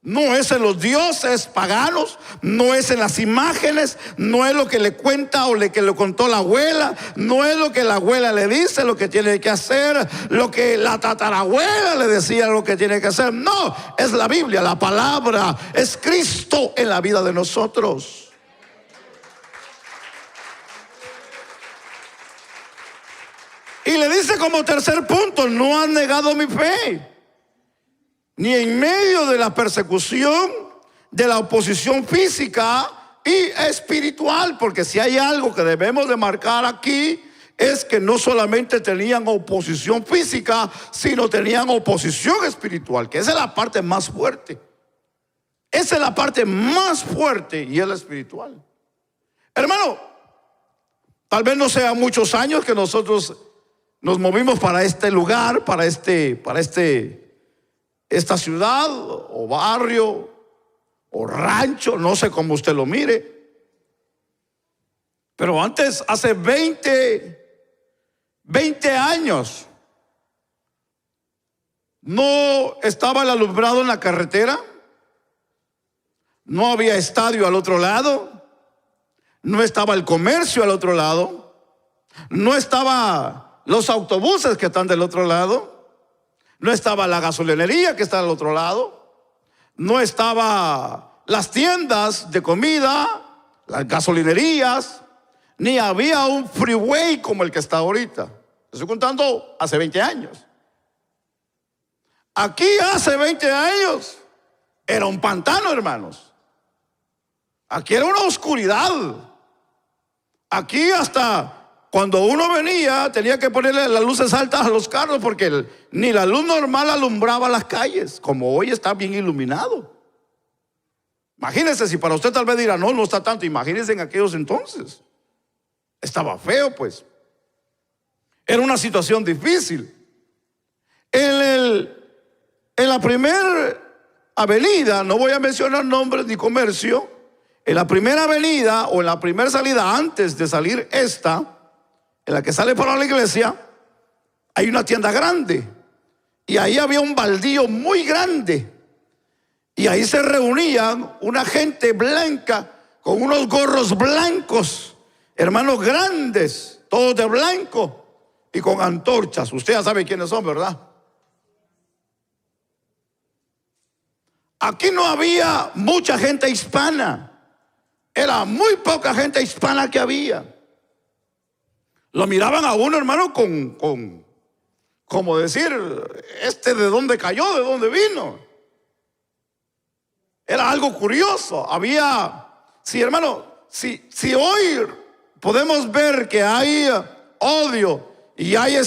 No es en los dioses paganos, no es en las imágenes, no es lo que le cuenta o lo que le contó la abuela, no es lo que la abuela le dice lo que tiene que hacer, lo que la tatarabuela le decía lo que tiene que hacer. No, es la Biblia, la palabra, es Cristo en la vida de nosotros. Y le dice como tercer punto: no han negado mi fe, ni en medio de la persecución, de la oposición física y espiritual. Porque si hay algo que debemos de marcar aquí, es que no solamente tenían oposición física, sino tenían oposición espiritual, que esa es la parte más fuerte. Esa es la parte más fuerte, y es la espiritual. Hermano, tal vez no sea muchos años que nosotros nos movimos para este lugar, para esta ciudad o barrio o rancho, no sé cómo usted lo mire. Pero antes, hace 20 años, no estaba el alumbrado en la carretera, no había estadio al otro lado, no estaba el comercio al otro lado, no estaba los autobuses que están del otro lado, no estaba la gasolinería que está al otro lado, no estaba las tiendas de comida, las gasolinerías, ni había un freeway como el que está ahorita. Estoy contando hace 20 años. Aquí hace 20 años era un pantano, hermanos. Aquí era una oscuridad. Aquí hasta cuando uno venía tenía que ponerle las luces altas a los carros, porque ni la luz normal alumbraba las calles, como hoy está bien iluminado. Imagínense, si para usted tal vez dirá: no está tanto. Imagínense en aquellos entonces. Estaba feo, pues. Era una situación difícil. En la primera avenida, no voy a mencionar nombres ni comercio, en la primera avenida o en la primera salida, antes de salir esta, en la que sale para la iglesia, hay una tienda grande. Y ahí había un baldío muy grande. Y ahí se reunían una gente blanca con unos gorros blancos, hermanos grandes, todos de blanco y con antorchas. Usted ya sabe quiénes son, ¿verdad? Aquí no había mucha gente hispana. Era muy poca gente hispana que había. Lo miraban a uno, hermano, como decir, ¿de dónde cayó? ¿De dónde vino? Era algo curioso. Había, sí, hermano, si hoy podemos ver que hay odio y hay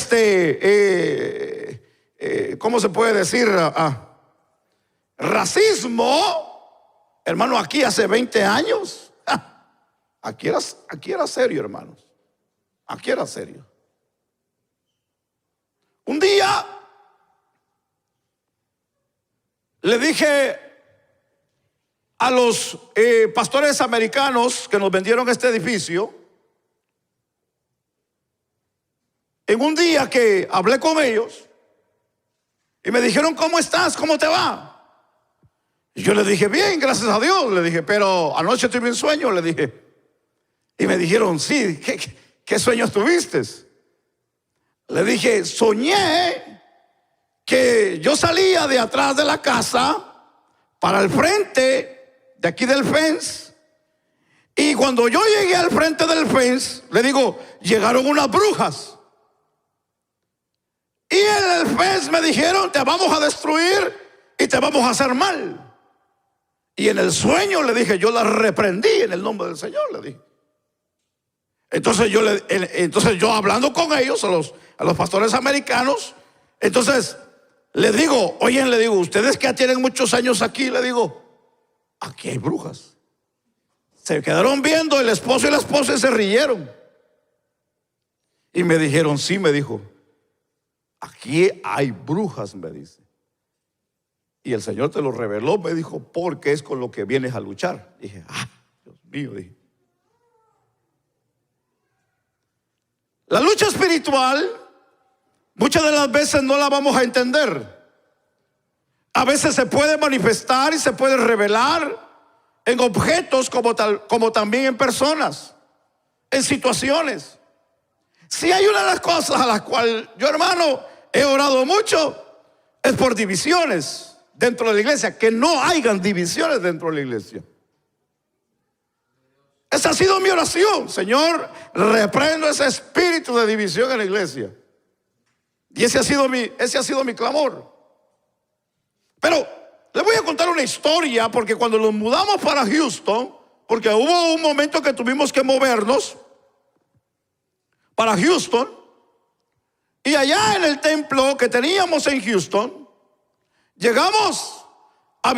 ¿cómo se puede decir? Racismo, hermano, aquí hace 20 años, aquí era serio, hermanos. Aquí era serio. Un día le dije a los pastores americanos que nos vendieron este edificio, en un día que hablé con ellos y me dijeron, ¿cómo estás? ¿Cómo te va? Y yo le dije, bien, gracias a Dios. Le dije, pero anoche tuve un sueño, le dije. Y me dijeron, sí, ¿qué sueños tuviste? Le dije, soñé que yo salía de atrás de la casa para el frente de aquí del fence. Y cuando yo llegué al frente del fence, le digo, llegaron unas brujas. Y en el fence me dijeron, te vamos a destruir y te vamos a hacer mal. Y en el sueño le dije, yo las reprendí en el nombre del Señor, le dije. Entonces yo hablando con ellos, a los pastores americanos, entonces les digo, oye, le digo, ustedes que ya tienen muchos años aquí, le digo, aquí hay brujas. Se quedaron viendo el esposo y la esposa y se rieron. Y me dijeron, sí, me dijo, aquí hay brujas, me dice. Y el Señor te lo reveló, me dijo, porque es con lo que vienes a luchar. Dije, Dios mío, dije. La lucha espiritual muchas de las veces no la vamos a entender. A veces se puede manifestar y se puede revelar en objetos como también en personas, en situaciones. Si hay una de las cosas a las cuales yo, hermano, he orado mucho, es por divisiones dentro de la iglesia, que no hayan divisiones dentro de la iglesia. Esa ha sido mi oración. Señor, reprendo ese espíritu de división en la iglesia. Y ese ha sido mi clamor. Pero le voy a contar una historia, porque cuando nos mudamos para Houston, porque hubo un momento que tuvimos que movernos para Houston, y allá en el templo que teníamos en Houston, llegamos a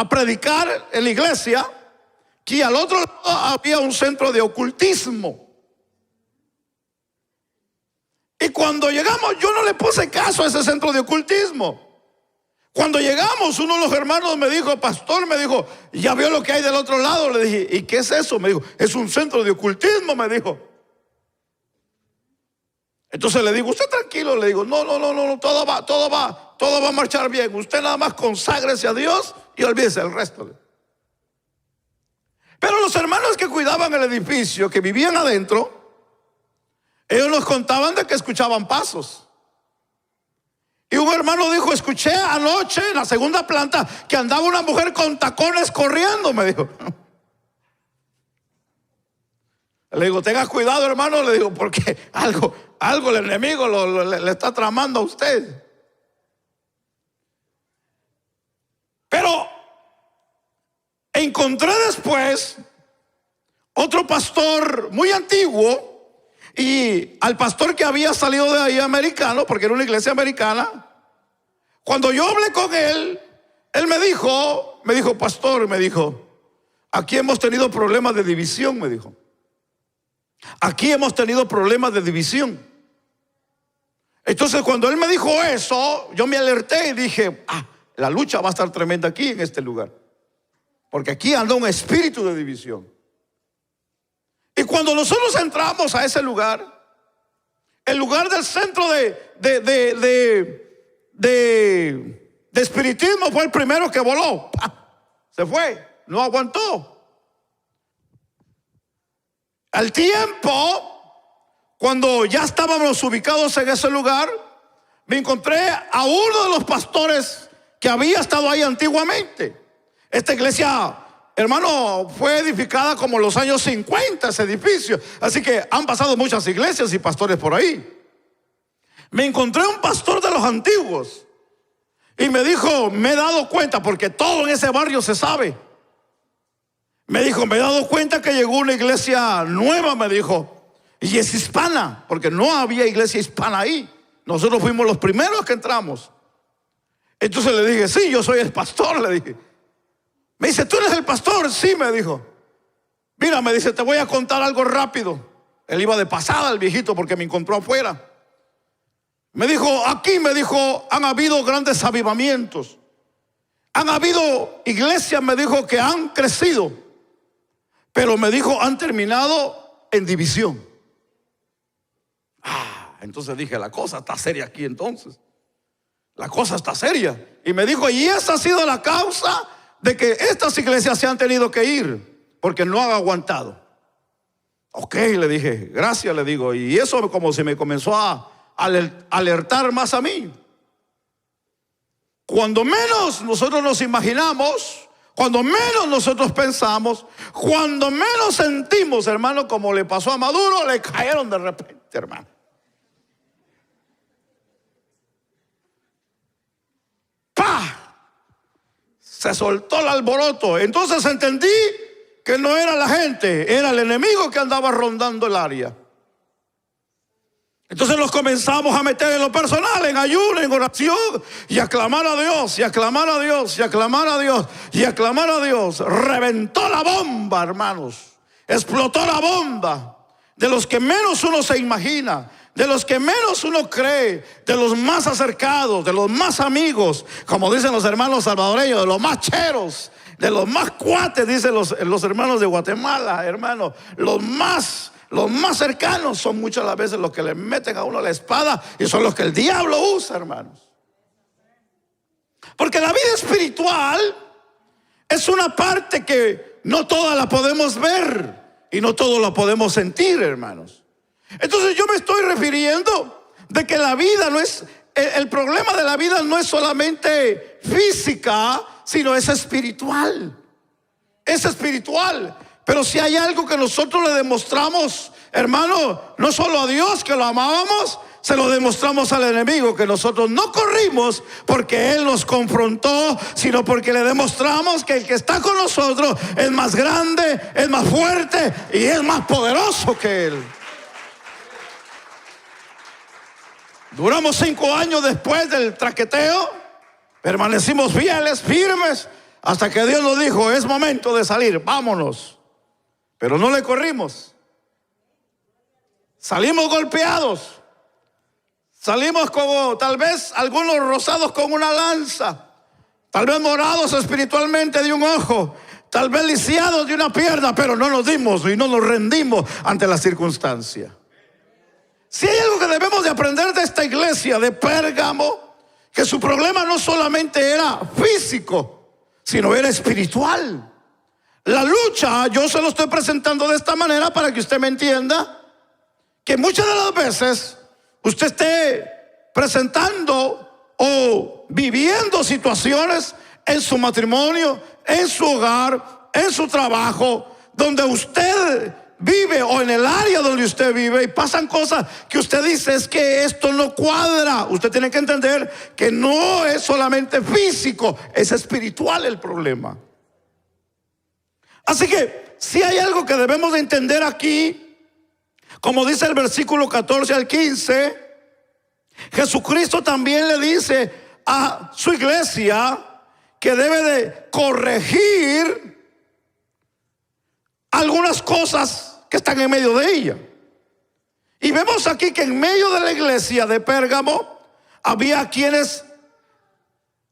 predicar en la iglesia, que al otro lado había un centro de ocultismo. Y cuando llegamos, yo no le puse caso a ese centro de ocultismo. Cuando llegamos, uno de los hermanos me dijo, pastor, me dijo, ¿ya vio lo que hay del otro lado? Le dije, ¿y qué es eso? Me dijo, es un centro de ocultismo, me dijo. Entonces le digo, usted tranquilo, le digo, no, todo va a marchar bien. Usted nada más conságrese a Dios y olvídese del resto. Pero los hermanos que cuidaban el edificio, que vivían adentro, ellos nos contaban de que escuchaban pasos. Y un hermano dijo, escuché anoche en la segunda planta que andaba una mujer con tacones corriendo, me dijo. Le digo, tenga cuidado, hermano, le digo, porque algo el enemigo le está tramando a usted. Pero encontré después otro pastor muy antiguo, y al pastor que había salido de ahí americano, porque era una iglesia americana, cuando yo hablé con él me dijo, pastor, me dijo, aquí hemos tenido problemas de división, me dijo. Aquí hemos tenido problemas de división. Entonces cuando él me dijo eso, yo me alerté y dije, la lucha va a estar tremenda aquí en este lugar. porque aquí anda un espíritu de división. Y cuando nosotros entramos a ese lugar, el lugar del centro de espiritismo fue el primero que voló. ¡Pah! Se fue, no aguantó. Al tiempo, cuando ya estábamos ubicados en ese lugar, me encontré a uno de los pastores que había estado ahí antiguamente. Esta iglesia, hermano, fue edificada como en los años 50, ese edificio. Así que han pasado muchas iglesias y pastores por ahí. Me encontré un pastor de los antiguos y me dijo, me he dado cuenta, porque todo en ese barrio se sabe. Me dijo, me he dado cuenta que llegó una iglesia nueva, me dijo, y es hispana, porque no había iglesia hispana ahí. Nosotros fuimos los primeros que entramos. Entonces le dije, sí, yo soy el pastor, le dije. Me dice, ¿tú eres el pastor? Sí, me dijo. Mira, me dice, te voy a contar algo rápido. Él iba de pasada, el viejito, porque me encontró afuera. Me dijo, aquí, me dijo, han habido grandes avivamientos. Han habido iglesias, me dijo, que han crecido. Pero me dijo, han terminado en división. Entonces dije, la cosa está seria aquí entonces. La cosa está seria. Y me dijo, y esa ha sido la causa de que estas iglesias se han tenido que ir, porque no han aguantado. Ok, le dije, gracias, le digo. Y eso como se me comenzó a alertar más a mí. Cuando menos nosotros nos imaginamos, cuando menos nosotros pensamos, cuando menos sentimos, hermano, como le pasó a Maduro, le cayeron de repente, hermano. ¡Pah! Se soltó el alboroto. Entonces entendí que no era la gente, era el enemigo que andaba rondando el área. Entonces nos comenzamos a meter en lo personal, en ayuno, en oración, y a clamar a Dios, y a clamar a Dios, y a clamar a Dios, y a clamar a Dios. Reventó la bomba, hermanos. Explotó la bomba. De los que menos uno se imagina, de los que menos uno cree, de los más acercados, de los más amigos, como dicen los hermanos salvadoreños, de los más cheros, de los más cuates, dicen los hermanos de Guatemala, hermano, los más cercanos son muchas las veces los que le meten a uno la espada, y son los que el diablo usa, hermanos. Porque la vida espiritual es una parte que no toda la podemos ver y no todo la podemos sentir, hermanos. Entonces yo me estoy refiriendo de que la vida no es, el problema de la vida no es solamente física, sino es espiritual. Es espiritual. Pero si hay algo que nosotros le demostramos, hermano, no solo a Dios que lo amábamos, se lo demostramos al enemigo, que nosotros no corrimos porque Él nos confrontó, sino porque le demostramos que el que está con nosotros es más grande, es más fuerte y es más poderoso que Él. Duramos 5 años después del traqueteo, permanecimos fieles, firmes, hasta que Dios nos dijo, es momento de salir, vámonos. Pero no le corrimos. Salimos golpeados. Salimos como tal vez algunos rozados con una lanza, tal vez morados espiritualmente de un ojo, tal vez lisiados de una pierna, pero no nos dimos y no nos rendimos ante la circunstancia. Si hay algo que debemos de aprender de esta iglesia de Pérgamo, que su problema no solamente era físico, sino era espiritual. La lucha, yo se lo estoy presentando de esta manera para que usted me entienda que muchas de las veces usted esté presentando o viviendo situaciones en su matrimonio, en su hogar, en su trabajo, donde usted vive o en el área donde usted vive, y pasan cosas que usted dice, es que esto no cuadra. Usted tiene que entender que no es solamente físico, es espiritual el problema. Así que si hay algo que debemos de entender aquí, como dice el versículo 14 al 15, Jesucristo también le dice a su iglesia que debe de corregir algunas cosas que están en medio de ella. Y vemos aquí que en medio de la iglesia de Pérgamo había quienes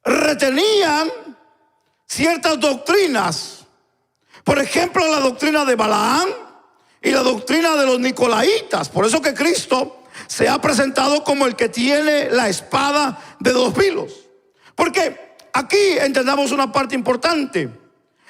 retenían ciertas doctrinas Por ejemplo, la doctrina de Balaam y la doctrina de los nicolaitas. Por eso que Cristo se ha presentado como el que tiene la espada de dos filos. Porque aquí entendamos una parte importante.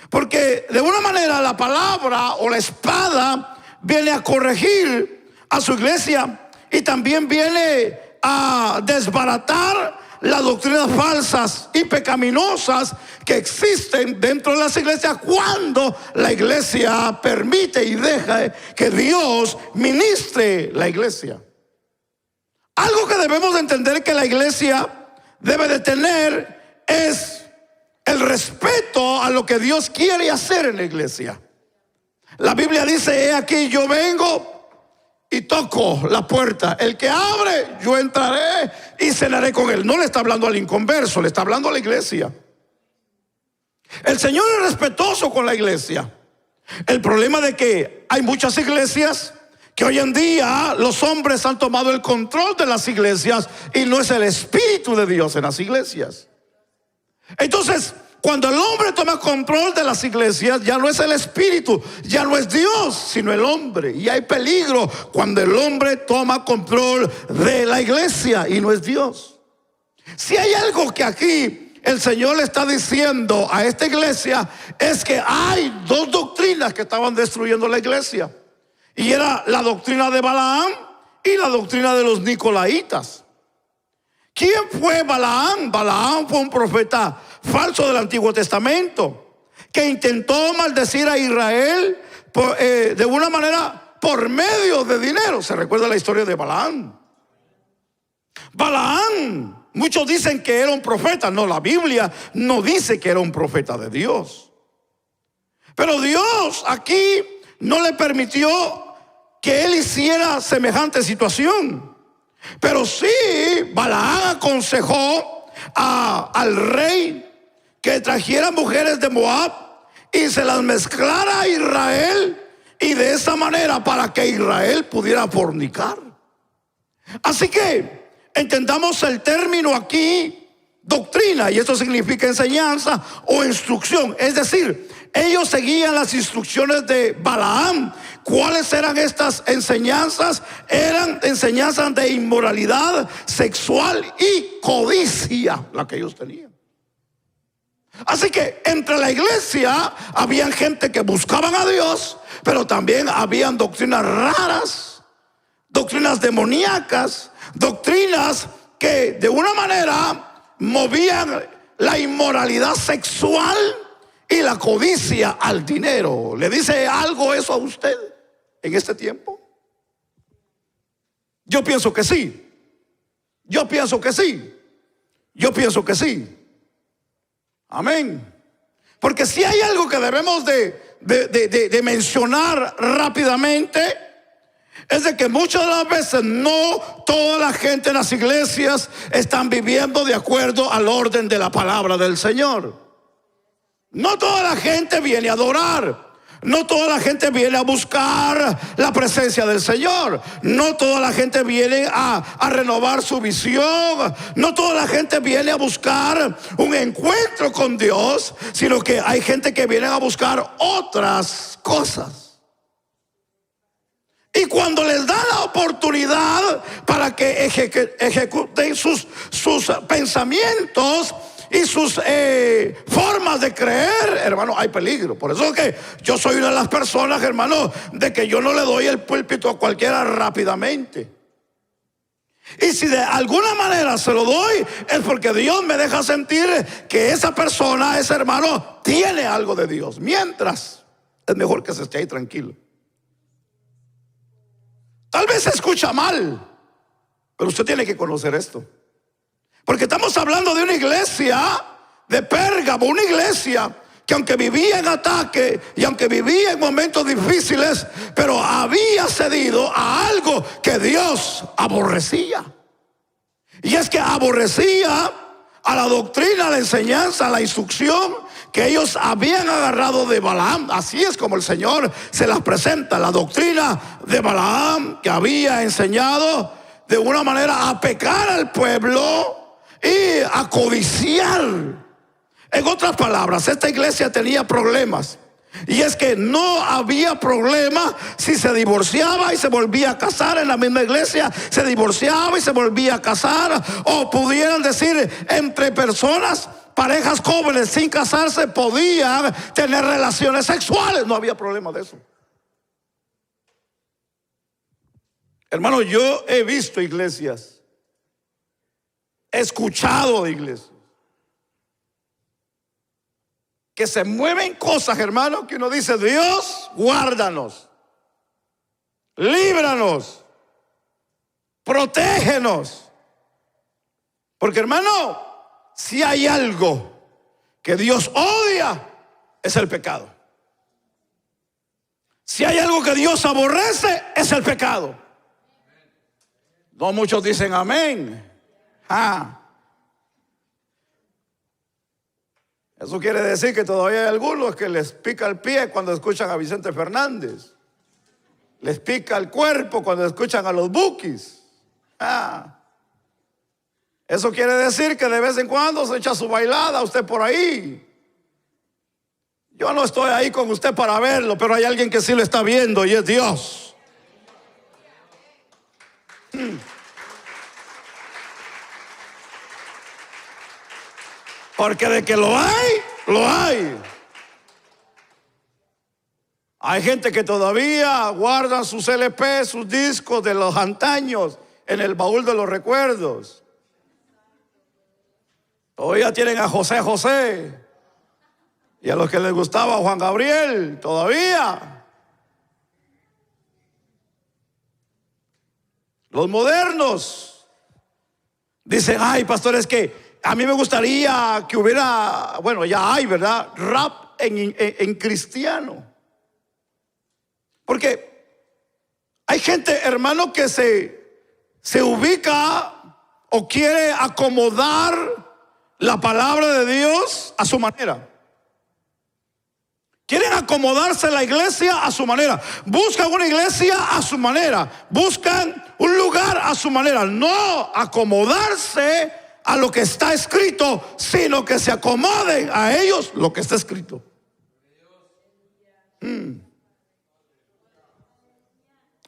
Porque de una manera la palabra o la espada viene a corregir a su iglesia y también viene a desbaratar las doctrinas falsas y pecaminosas que existen dentro de las iglesias cuando la iglesia permite y deja que Dios ministre la iglesia. Algo que debemos de entender que la iglesia debe de tener es el respeto a lo que Dios quiere hacer en la iglesia. La Biblia dice: he aquí yo vengo y toco la puerta. El que abre, yo entraré y cenaré con él. No le está hablando al inconverso, le está hablando a la iglesia. El Señor es respetuoso con la iglesia. El problema de que hay muchas iglesias que hoy en día los hombres han tomado el control de las iglesias y no es el Espíritu de Dios en las iglesias. Entonces, cuando el hombre toma control de las iglesias, ya no es el Espíritu, ya no es Dios, sino el hombre. Y hay peligro cuando el hombre toma control de la iglesia y no es Dios. Si hay algo que aquí el Señor le está diciendo a esta iglesia, es que hay dos doctrinas que estaban destruyendo la iglesia. Y era la doctrina de Balaam y la doctrina de los nicolaitas. ¿Quién fue Balaam? Balaam fue un profeta falso del Antiguo Testamento que intentó maldecir a Israel de una manera por medio de dinero. ¿Se recuerda la historia de Balaam? Balaam, muchos dicen que era un profeta. No, la Biblia no dice que era un profeta de Dios. Pero Dios aquí no le permitió que él hiciera semejante situación. Pero sí, Balaam aconsejó al rey que trajera mujeres de Moab y se las mezclara a Israel, y de esa manera para que Israel pudiera fornicar. Así que entendamos el término aquí, doctrina, y esto significa enseñanza o instrucción. Es decir, ellos seguían las instrucciones de Balaam. ¿Cuáles eran estas enseñanzas? Eran enseñanzas de inmoralidad sexual y codicia, la que ellos tenían. Así que entre la iglesia habían gente que buscaban a Dios, pero también habían doctrinas raras, doctrinas demoníacas, doctrinas que de una manera movían la inmoralidad sexual y la codicia al dinero. ¿Le dice algo eso a usted en este tiempo? Yo pienso que sí. Yo pienso que sí. Yo pienso que sí. Amén. Porque si hay algo que debemos de mencionar rápidamente, es de que muchas de las veces no toda la gente en las iglesias están viviendo de acuerdo al orden de la palabra del Señor. No toda la gente viene a adorar. No toda la gente viene a buscar la presencia del Señor. No toda la gente viene a renovar su visión. No toda la gente viene a buscar un encuentro con Dios, sino que hay gente que viene a buscar otras cosas. Y cuando les da la oportunidad para que ejecuten sus pensamientos y sus formas de creer, hermano, hay peligro. Por eso es que yo soy una de las personas, hermano, de que yo no le doy el púlpito a cualquiera rápidamente. Y si de alguna manera se lo doy, es porque Dios me deja sentir que esa persona, ese hermano, tiene algo de Dios. Mientras, es mejor que se esté ahí tranquilo. Tal vez se escucha mal, pero usted tiene que conocer esto. Porque estamos hablando de una iglesia de Pérgamo, una iglesia que aunque vivía en ataque y aunque vivía en momentos difíciles, pero había cedido a algo que Dios aborrecía. Y es que aborrecía a la doctrina, a la enseñanza, a la instrucción que ellos habían agarrado de Balaam. Así es como el Señor se las presenta, la doctrina de Balaam, que había enseñado de una manera a pecar al pueblo y a codiciar. En otras palabras, esta iglesia tenía problemas. Y es que no había problema si se divorciaba y se volvía a casar en la misma iglesia, se divorciaba y se volvía a casar, o pudieran decir entre personas, parejas jóvenes sin casarse podían tener relaciones sexuales, no había problema de eso. Hermano, yo he visto iglesias, he escuchado de iglesias que se mueven cosas, hermano, que uno dice: Dios, guárdanos, líbranos, protégenos. Porque, hermano, si hay algo que Dios odia, es el pecado. Si hay algo que Dios aborrece, es el pecado. No muchos dicen amén. Eso quiere decir que todavía hay algunos que les pica el pie cuando escuchan a Vicente Fernández. Les pica el cuerpo cuando escuchan a los Bukis. Eso quiere decir que de vez en cuando se echa su bailada usted por ahí. Yo no estoy ahí con usted para verlo, pero hay alguien que sí lo está viendo y es Dios. Porque de que lo hay, lo hay. Hay gente que todavía guarda sus LP, sus discos de los antaños en el baúl de los recuerdos. Todavía tienen a José José. Y a los que les gustaba Juan Gabriel, todavía. Los modernos dicen: ay, pastor, es que a mí me gustaría que hubiera, bueno, ya hay, ¿verdad?, rap en cristiano. Porque hay gente, hermano, que se ubica o quiere acomodar la palabra de Dios a su manera. Quieren acomodarse la iglesia a su manera. Buscan una iglesia a su manera. Buscan un lugar a su manera. No acomodarse a lo que está escrito, sino que se acomoden a ellos lo que está escrito.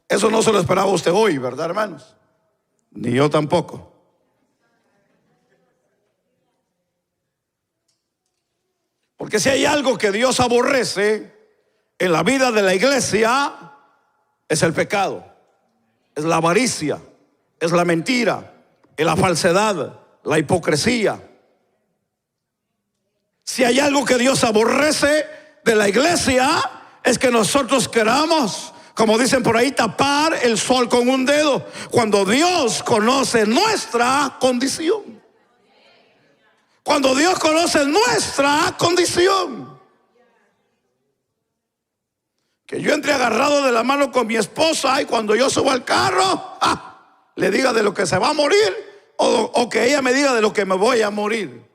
Eso no se lo esperaba usted hoy, ¿verdad, hermanos? Ni yo tampoco. Porque si hay algo que Dios aborrece en la vida de la iglesia, es el pecado, es la avaricia, es la mentira, es la falsedad, la hipocresía. Si hay algo que Dios aborrece de la iglesia, es que nosotros queramos, como dicen por ahí, tapar el sol con un dedo, cuando Dios conoce nuestra condición. Cuando Dios conoce nuestra condición. Que yo entre agarrado de la mano con mi esposa y cuando yo subo al carro, le diga de lo que se va a morir, o que ella me diga de lo que me voy a morir.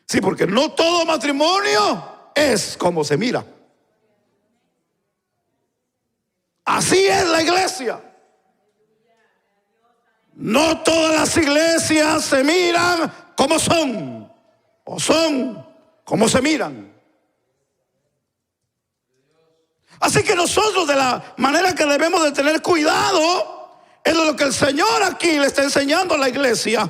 Sí, porque no todo matrimonio es como se mira. Así es la iglesia. No todas las iglesias se miran como son, o son como se miran. Así que nosotros, de la manera que debemos de tener cuidado, es lo que el Señor aquí le está enseñando a la iglesia.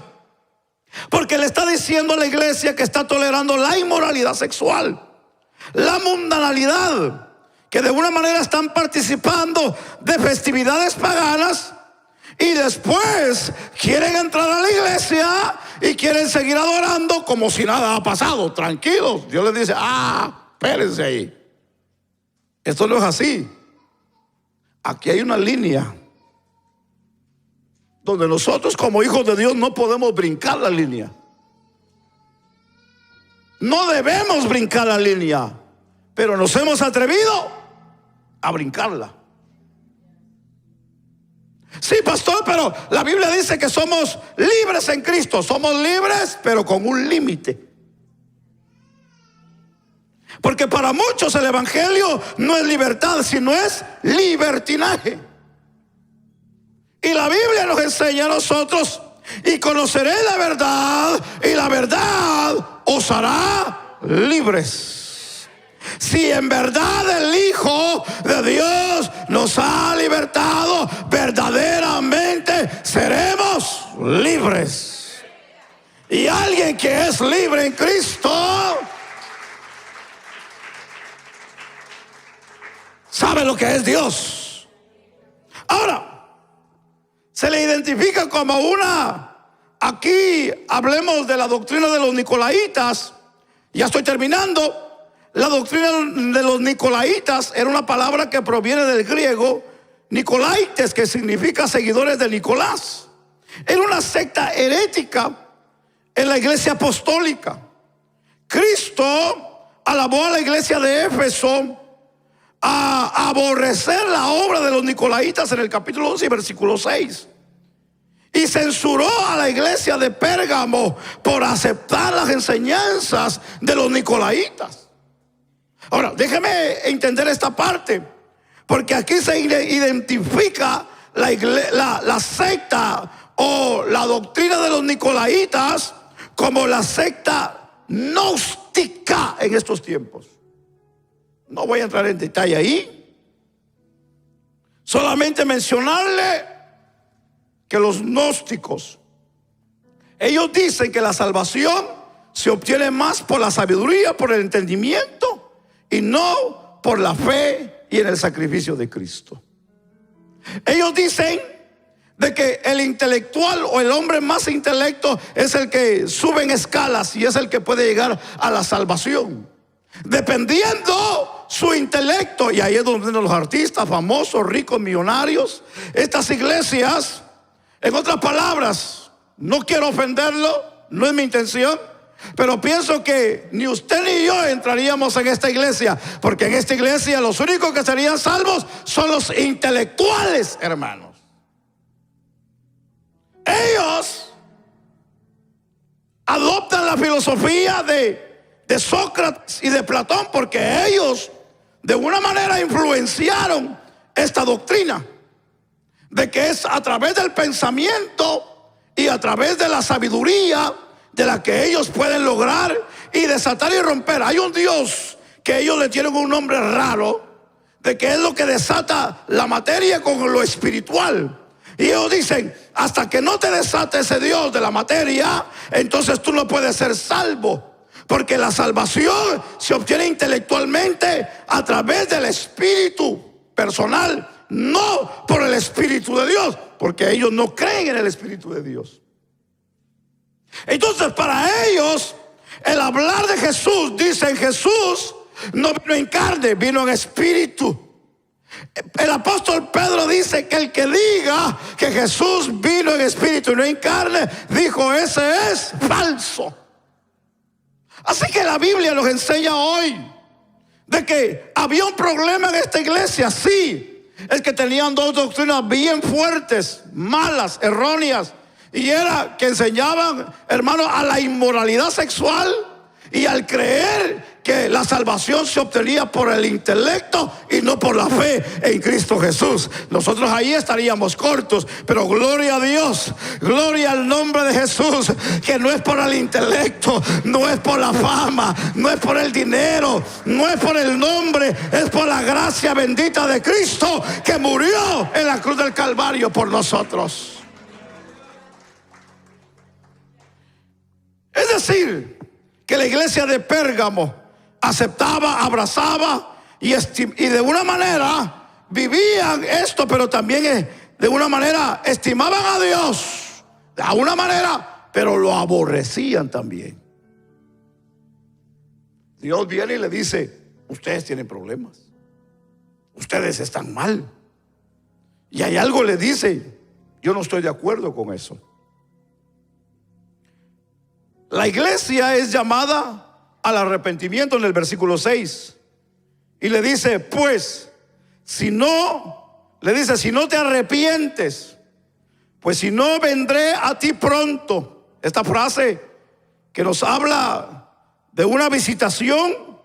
Porque le está diciendo a la iglesia que está tolerando la inmoralidad sexual, la mundanalidad, que de alguna manera están participando de festividades paganas y después quieren entrar a la iglesia y quieren seguir adorando como si nada ha pasado, tranquilos. Dios les dice: espérense ahí, esto no es así. Aquí hay una línea donde nosotros como hijos de Dios no podemos brincar la línea. No debemos brincar la línea, pero nos hemos atrevido a brincarla. Sí, pastor, pero la Biblia dice que somos libres en Cristo. Somos libres, pero con un límite. Porque para muchos el evangelio no es libertad, sino es libertinaje. Y la Biblia nos enseña a nosotros y conoceréis la verdad, y la verdad os hará libres. Si en verdad el Hijo de Dios nos ha libertado, verdaderamente seremos libres. Y alguien que es libre en Cristo sabe lo que es Dios. Ahora, se le identifica como aquí hablemos de la doctrina de los nicolaitas. Ya estoy terminando. La doctrina de los nicolaitas era una palabra que proviene del griego Nicolaites, que significa seguidores de Nicolás. Era una secta herética en la iglesia apostólica. Cristo alabó a la iglesia de Éfeso a aborrecer la obra de los nicolaitas en el capítulo 11 y versículo 6. Y censuró a la iglesia de Pérgamo por aceptar las enseñanzas de los nicolaitas. Ahora, déjeme entender esta parte, porque aquí se identifica la secta o la doctrina de los nicolaitas como la secta gnóstica en estos tiempos. No voy a entrar en detalle ahí, solamente mencionarle que los gnósticos, ellos dicen que la salvación se obtiene más por la sabiduría, por el entendimiento, y no por la fe y en el sacrificio de Cristo. Ellos dicen de que el intelectual o el hombre más intelecto es el que sube en escalas y es el que puede llegar a la salvación, dependiendo su intelecto. Y ahí es donde los artistas famosos, ricos, millonarios, estas iglesias, en otras palabras, no quiero ofenderlo, no es mi intención, pero pienso que ni usted ni yo entraríamos en esta iglesia, porque en esta iglesia los únicos que serían salvos son los intelectuales, hermanos. Ellos adoptan la filosofía de Sócrates y de Platón, porque ellos de una manera influenciaron esta doctrina de que es a través del pensamiento y a través de la sabiduría de la que ellos pueden lograr y desatar y romper. Hay un Dios que ellos le tienen un nombre raro, de que es lo que desata la materia con lo espiritual. Y ellos dicen, hasta que no te desate ese Dios de la materia, entonces tú no puedes ser salvo. Porque la salvación se obtiene intelectualmente a través del espíritu personal, no por el Espíritu de Dios, porque ellos no creen en el Espíritu de Dios. Entonces, para ellos, el hablar de Jesús, dicen, Jesús no vino en carne, vino en espíritu. El apóstol Pedro dice que el que diga que Jesús vino en espíritu y no en carne, dijo, ese es falso. Así que la Biblia nos enseña hoy de que había un problema en esta iglesia, sí, es que tenían dos doctrinas bien fuertes, malas, erróneas. Y era que enseñaban, hermanos, a la inmoralidad sexual y al creer que la salvación se obtenía por el intelecto y no por la fe en Cristo Jesús. Nosotros ahí estaríamos cortos, pero gloria a Dios, gloria al nombre de Jesús, que no es por el intelecto, no es por la fama, no es por el dinero, no es por el nombre, es por la gracia bendita de Cristo que murió en la cruz del Calvario por nosotros. Es decir, que la iglesia de Pérgamo aceptaba, abrazaba y de una manera vivían esto, pero también de una manera estimaban a Dios, de una manera, pero lo aborrecían también. Dios viene y le dice, ustedes tienen problemas, ustedes están mal. Y hay algo le dice, yo no estoy de acuerdo con eso. La iglesia es llamada al arrepentimiento en el versículo 6. Y le dice, pues, si no te arrepientes, pues si no, vendré a ti pronto. Esta frase que nos habla de una visitación,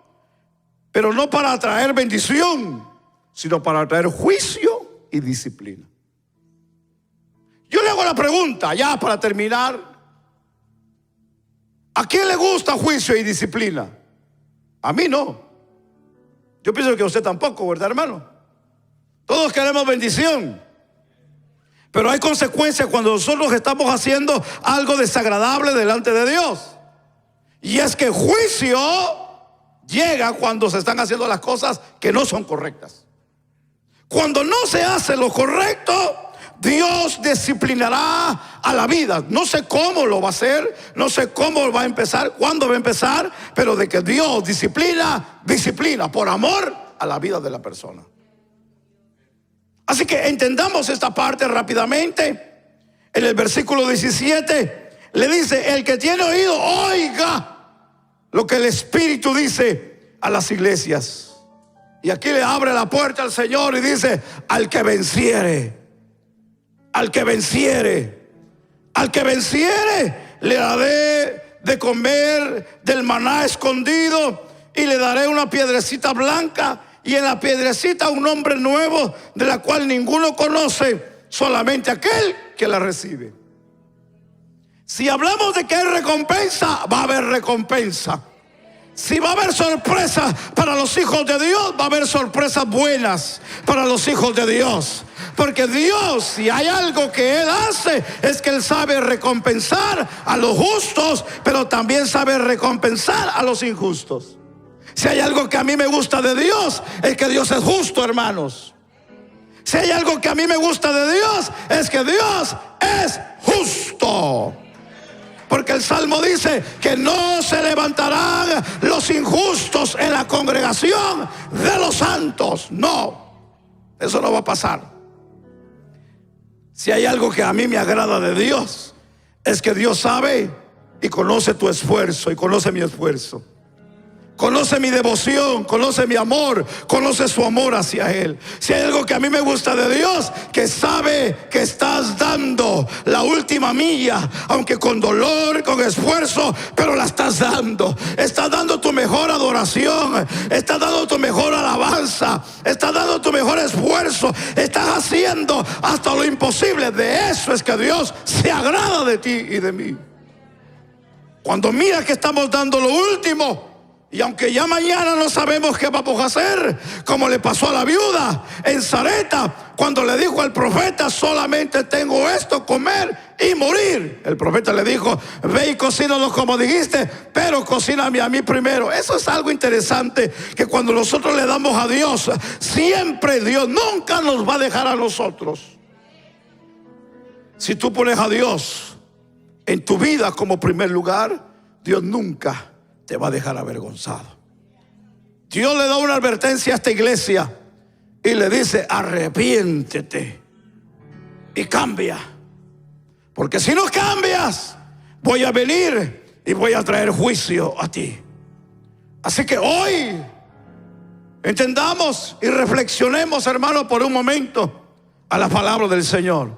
pero no para traer bendición, sino para traer juicio y disciplina. Yo le hago la una pregunta, ya para terminar. ¿A quién le gusta juicio y disciplina? A mí no. Yo pienso que a usted tampoco, ¿verdad, hermano? Todos queremos bendición. Pero hay consecuencias cuando nosotros estamos haciendo algo desagradable delante de Dios. Y es que juicio llega cuando se están haciendo las cosas que no son correctas. Cuando no se hace lo correcto, Dios disciplinará a la vida. No sé cómo lo va a hacer, no sé cómo va a empezar, cuándo va a empezar, pero de que Dios disciplina por amor a la vida de la persona. Así que entendamos esta parte rápidamente. En el versículo 17 le dice: el que tiene oído, oiga lo que el Espíritu dice a las iglesias. Y aquí le abre la puerta al Señor y dice: al que venciere, al que venciere, al que venciere, le daré de comer del maná escondido, y le daré una piedrecita blanca, y en la piedrecita un nombre nuevo, de la cual ninguno conoce, solamente aquel que la recibe. Si hablamos de que hay recompensa, va a haber recompensa. Si va a haber sorpresas para los hijos de Dios, va a haber sorpresas buenas para los hijos de Dios. Porque Dios, si hay algo que Él hace, es que Él sabe recompensar a los justos, pero también sabe recompensar a los injustos. Si hay algo que a mí me gusta de Dios, es que Dios es justo, hermanos. Si hay algo que a mí me gusta de Dios, es que Dios es justo. Porque el Salmo dice que no se levantarán los injustos en la congregación de los santos. No, eso no va a pasar. Si hay algo que a mí me agrada de Dios, es que Dios sabe y conoce tu esfuerzo y conoce mi esfuerzo. Conoce mi devoción, conoce mi amor, conoce su amor hacia Él. Si hay algo que a mí me gusta de Dios, que sabe que estás dando la última milla, aunque con dolor, con esfuerzo, pero la estás dando. Estás dando tu mejor adoración, estás dando tu mejor alabanza, estás dando tu mejor esfuerzo, estás haciendo hasta lo imposible. De eso es que Dios se agrada de ti y de mí. Cuando mira que estamos dando lo último, y aunque ya mañana no sabemos qué vamos a hacer, como le pasó a la viuda en Sarepta, cuando le dijo al profeta: solamente tengo esto, comer y morir. El profeta le dijo: ve y cocínalo como dijiste, pero cocíname a mí primero. Eso es algo interesante, que cuando nosotros le damos a Dios, siempre Dios nunca nos va a dejar a nosotros. Si tú pones a Dios en tu vida como primer lugar, Dios nunca te va a dejar avergonzado. Dios le da una advertencia a esta iglesia y le dice: arrepiéntete y cambia, porque si no cambias, voy a venir y voy a traer juicio a ti. Así que hoy entendamos y reflexionemos, hermano, por un momento a la palabra del Señor.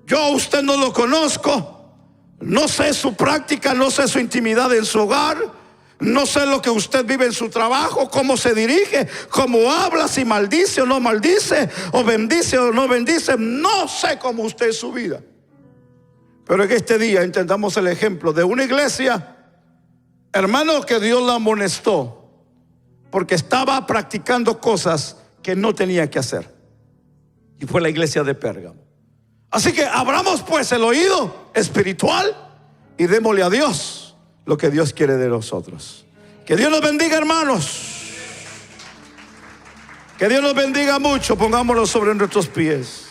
Yo a usted no lo conozco, no sé su práctica, no sé su intimidad en su hogar, no sé lo que usted vive en su trabajo, cómo se dirige, cómo habla, si maldice o no maldice, o bendice o no bendice. No sé cómo usted es su vida. Pero en este día entendamos el ejemplo de una iglesia, hermano, que Dios la amonestó porque estaba practicando cosas que no tenía que hacer. Y fue la iglesia de Pérgamo. Así que abramos pues el oído espiritual y démosle a Dios lo que Dios quiere de nosotros. Que Dios nos bendiga, hermanos. Que Dios nos bendiga mucho. Pongámonos sobre nuestros pies.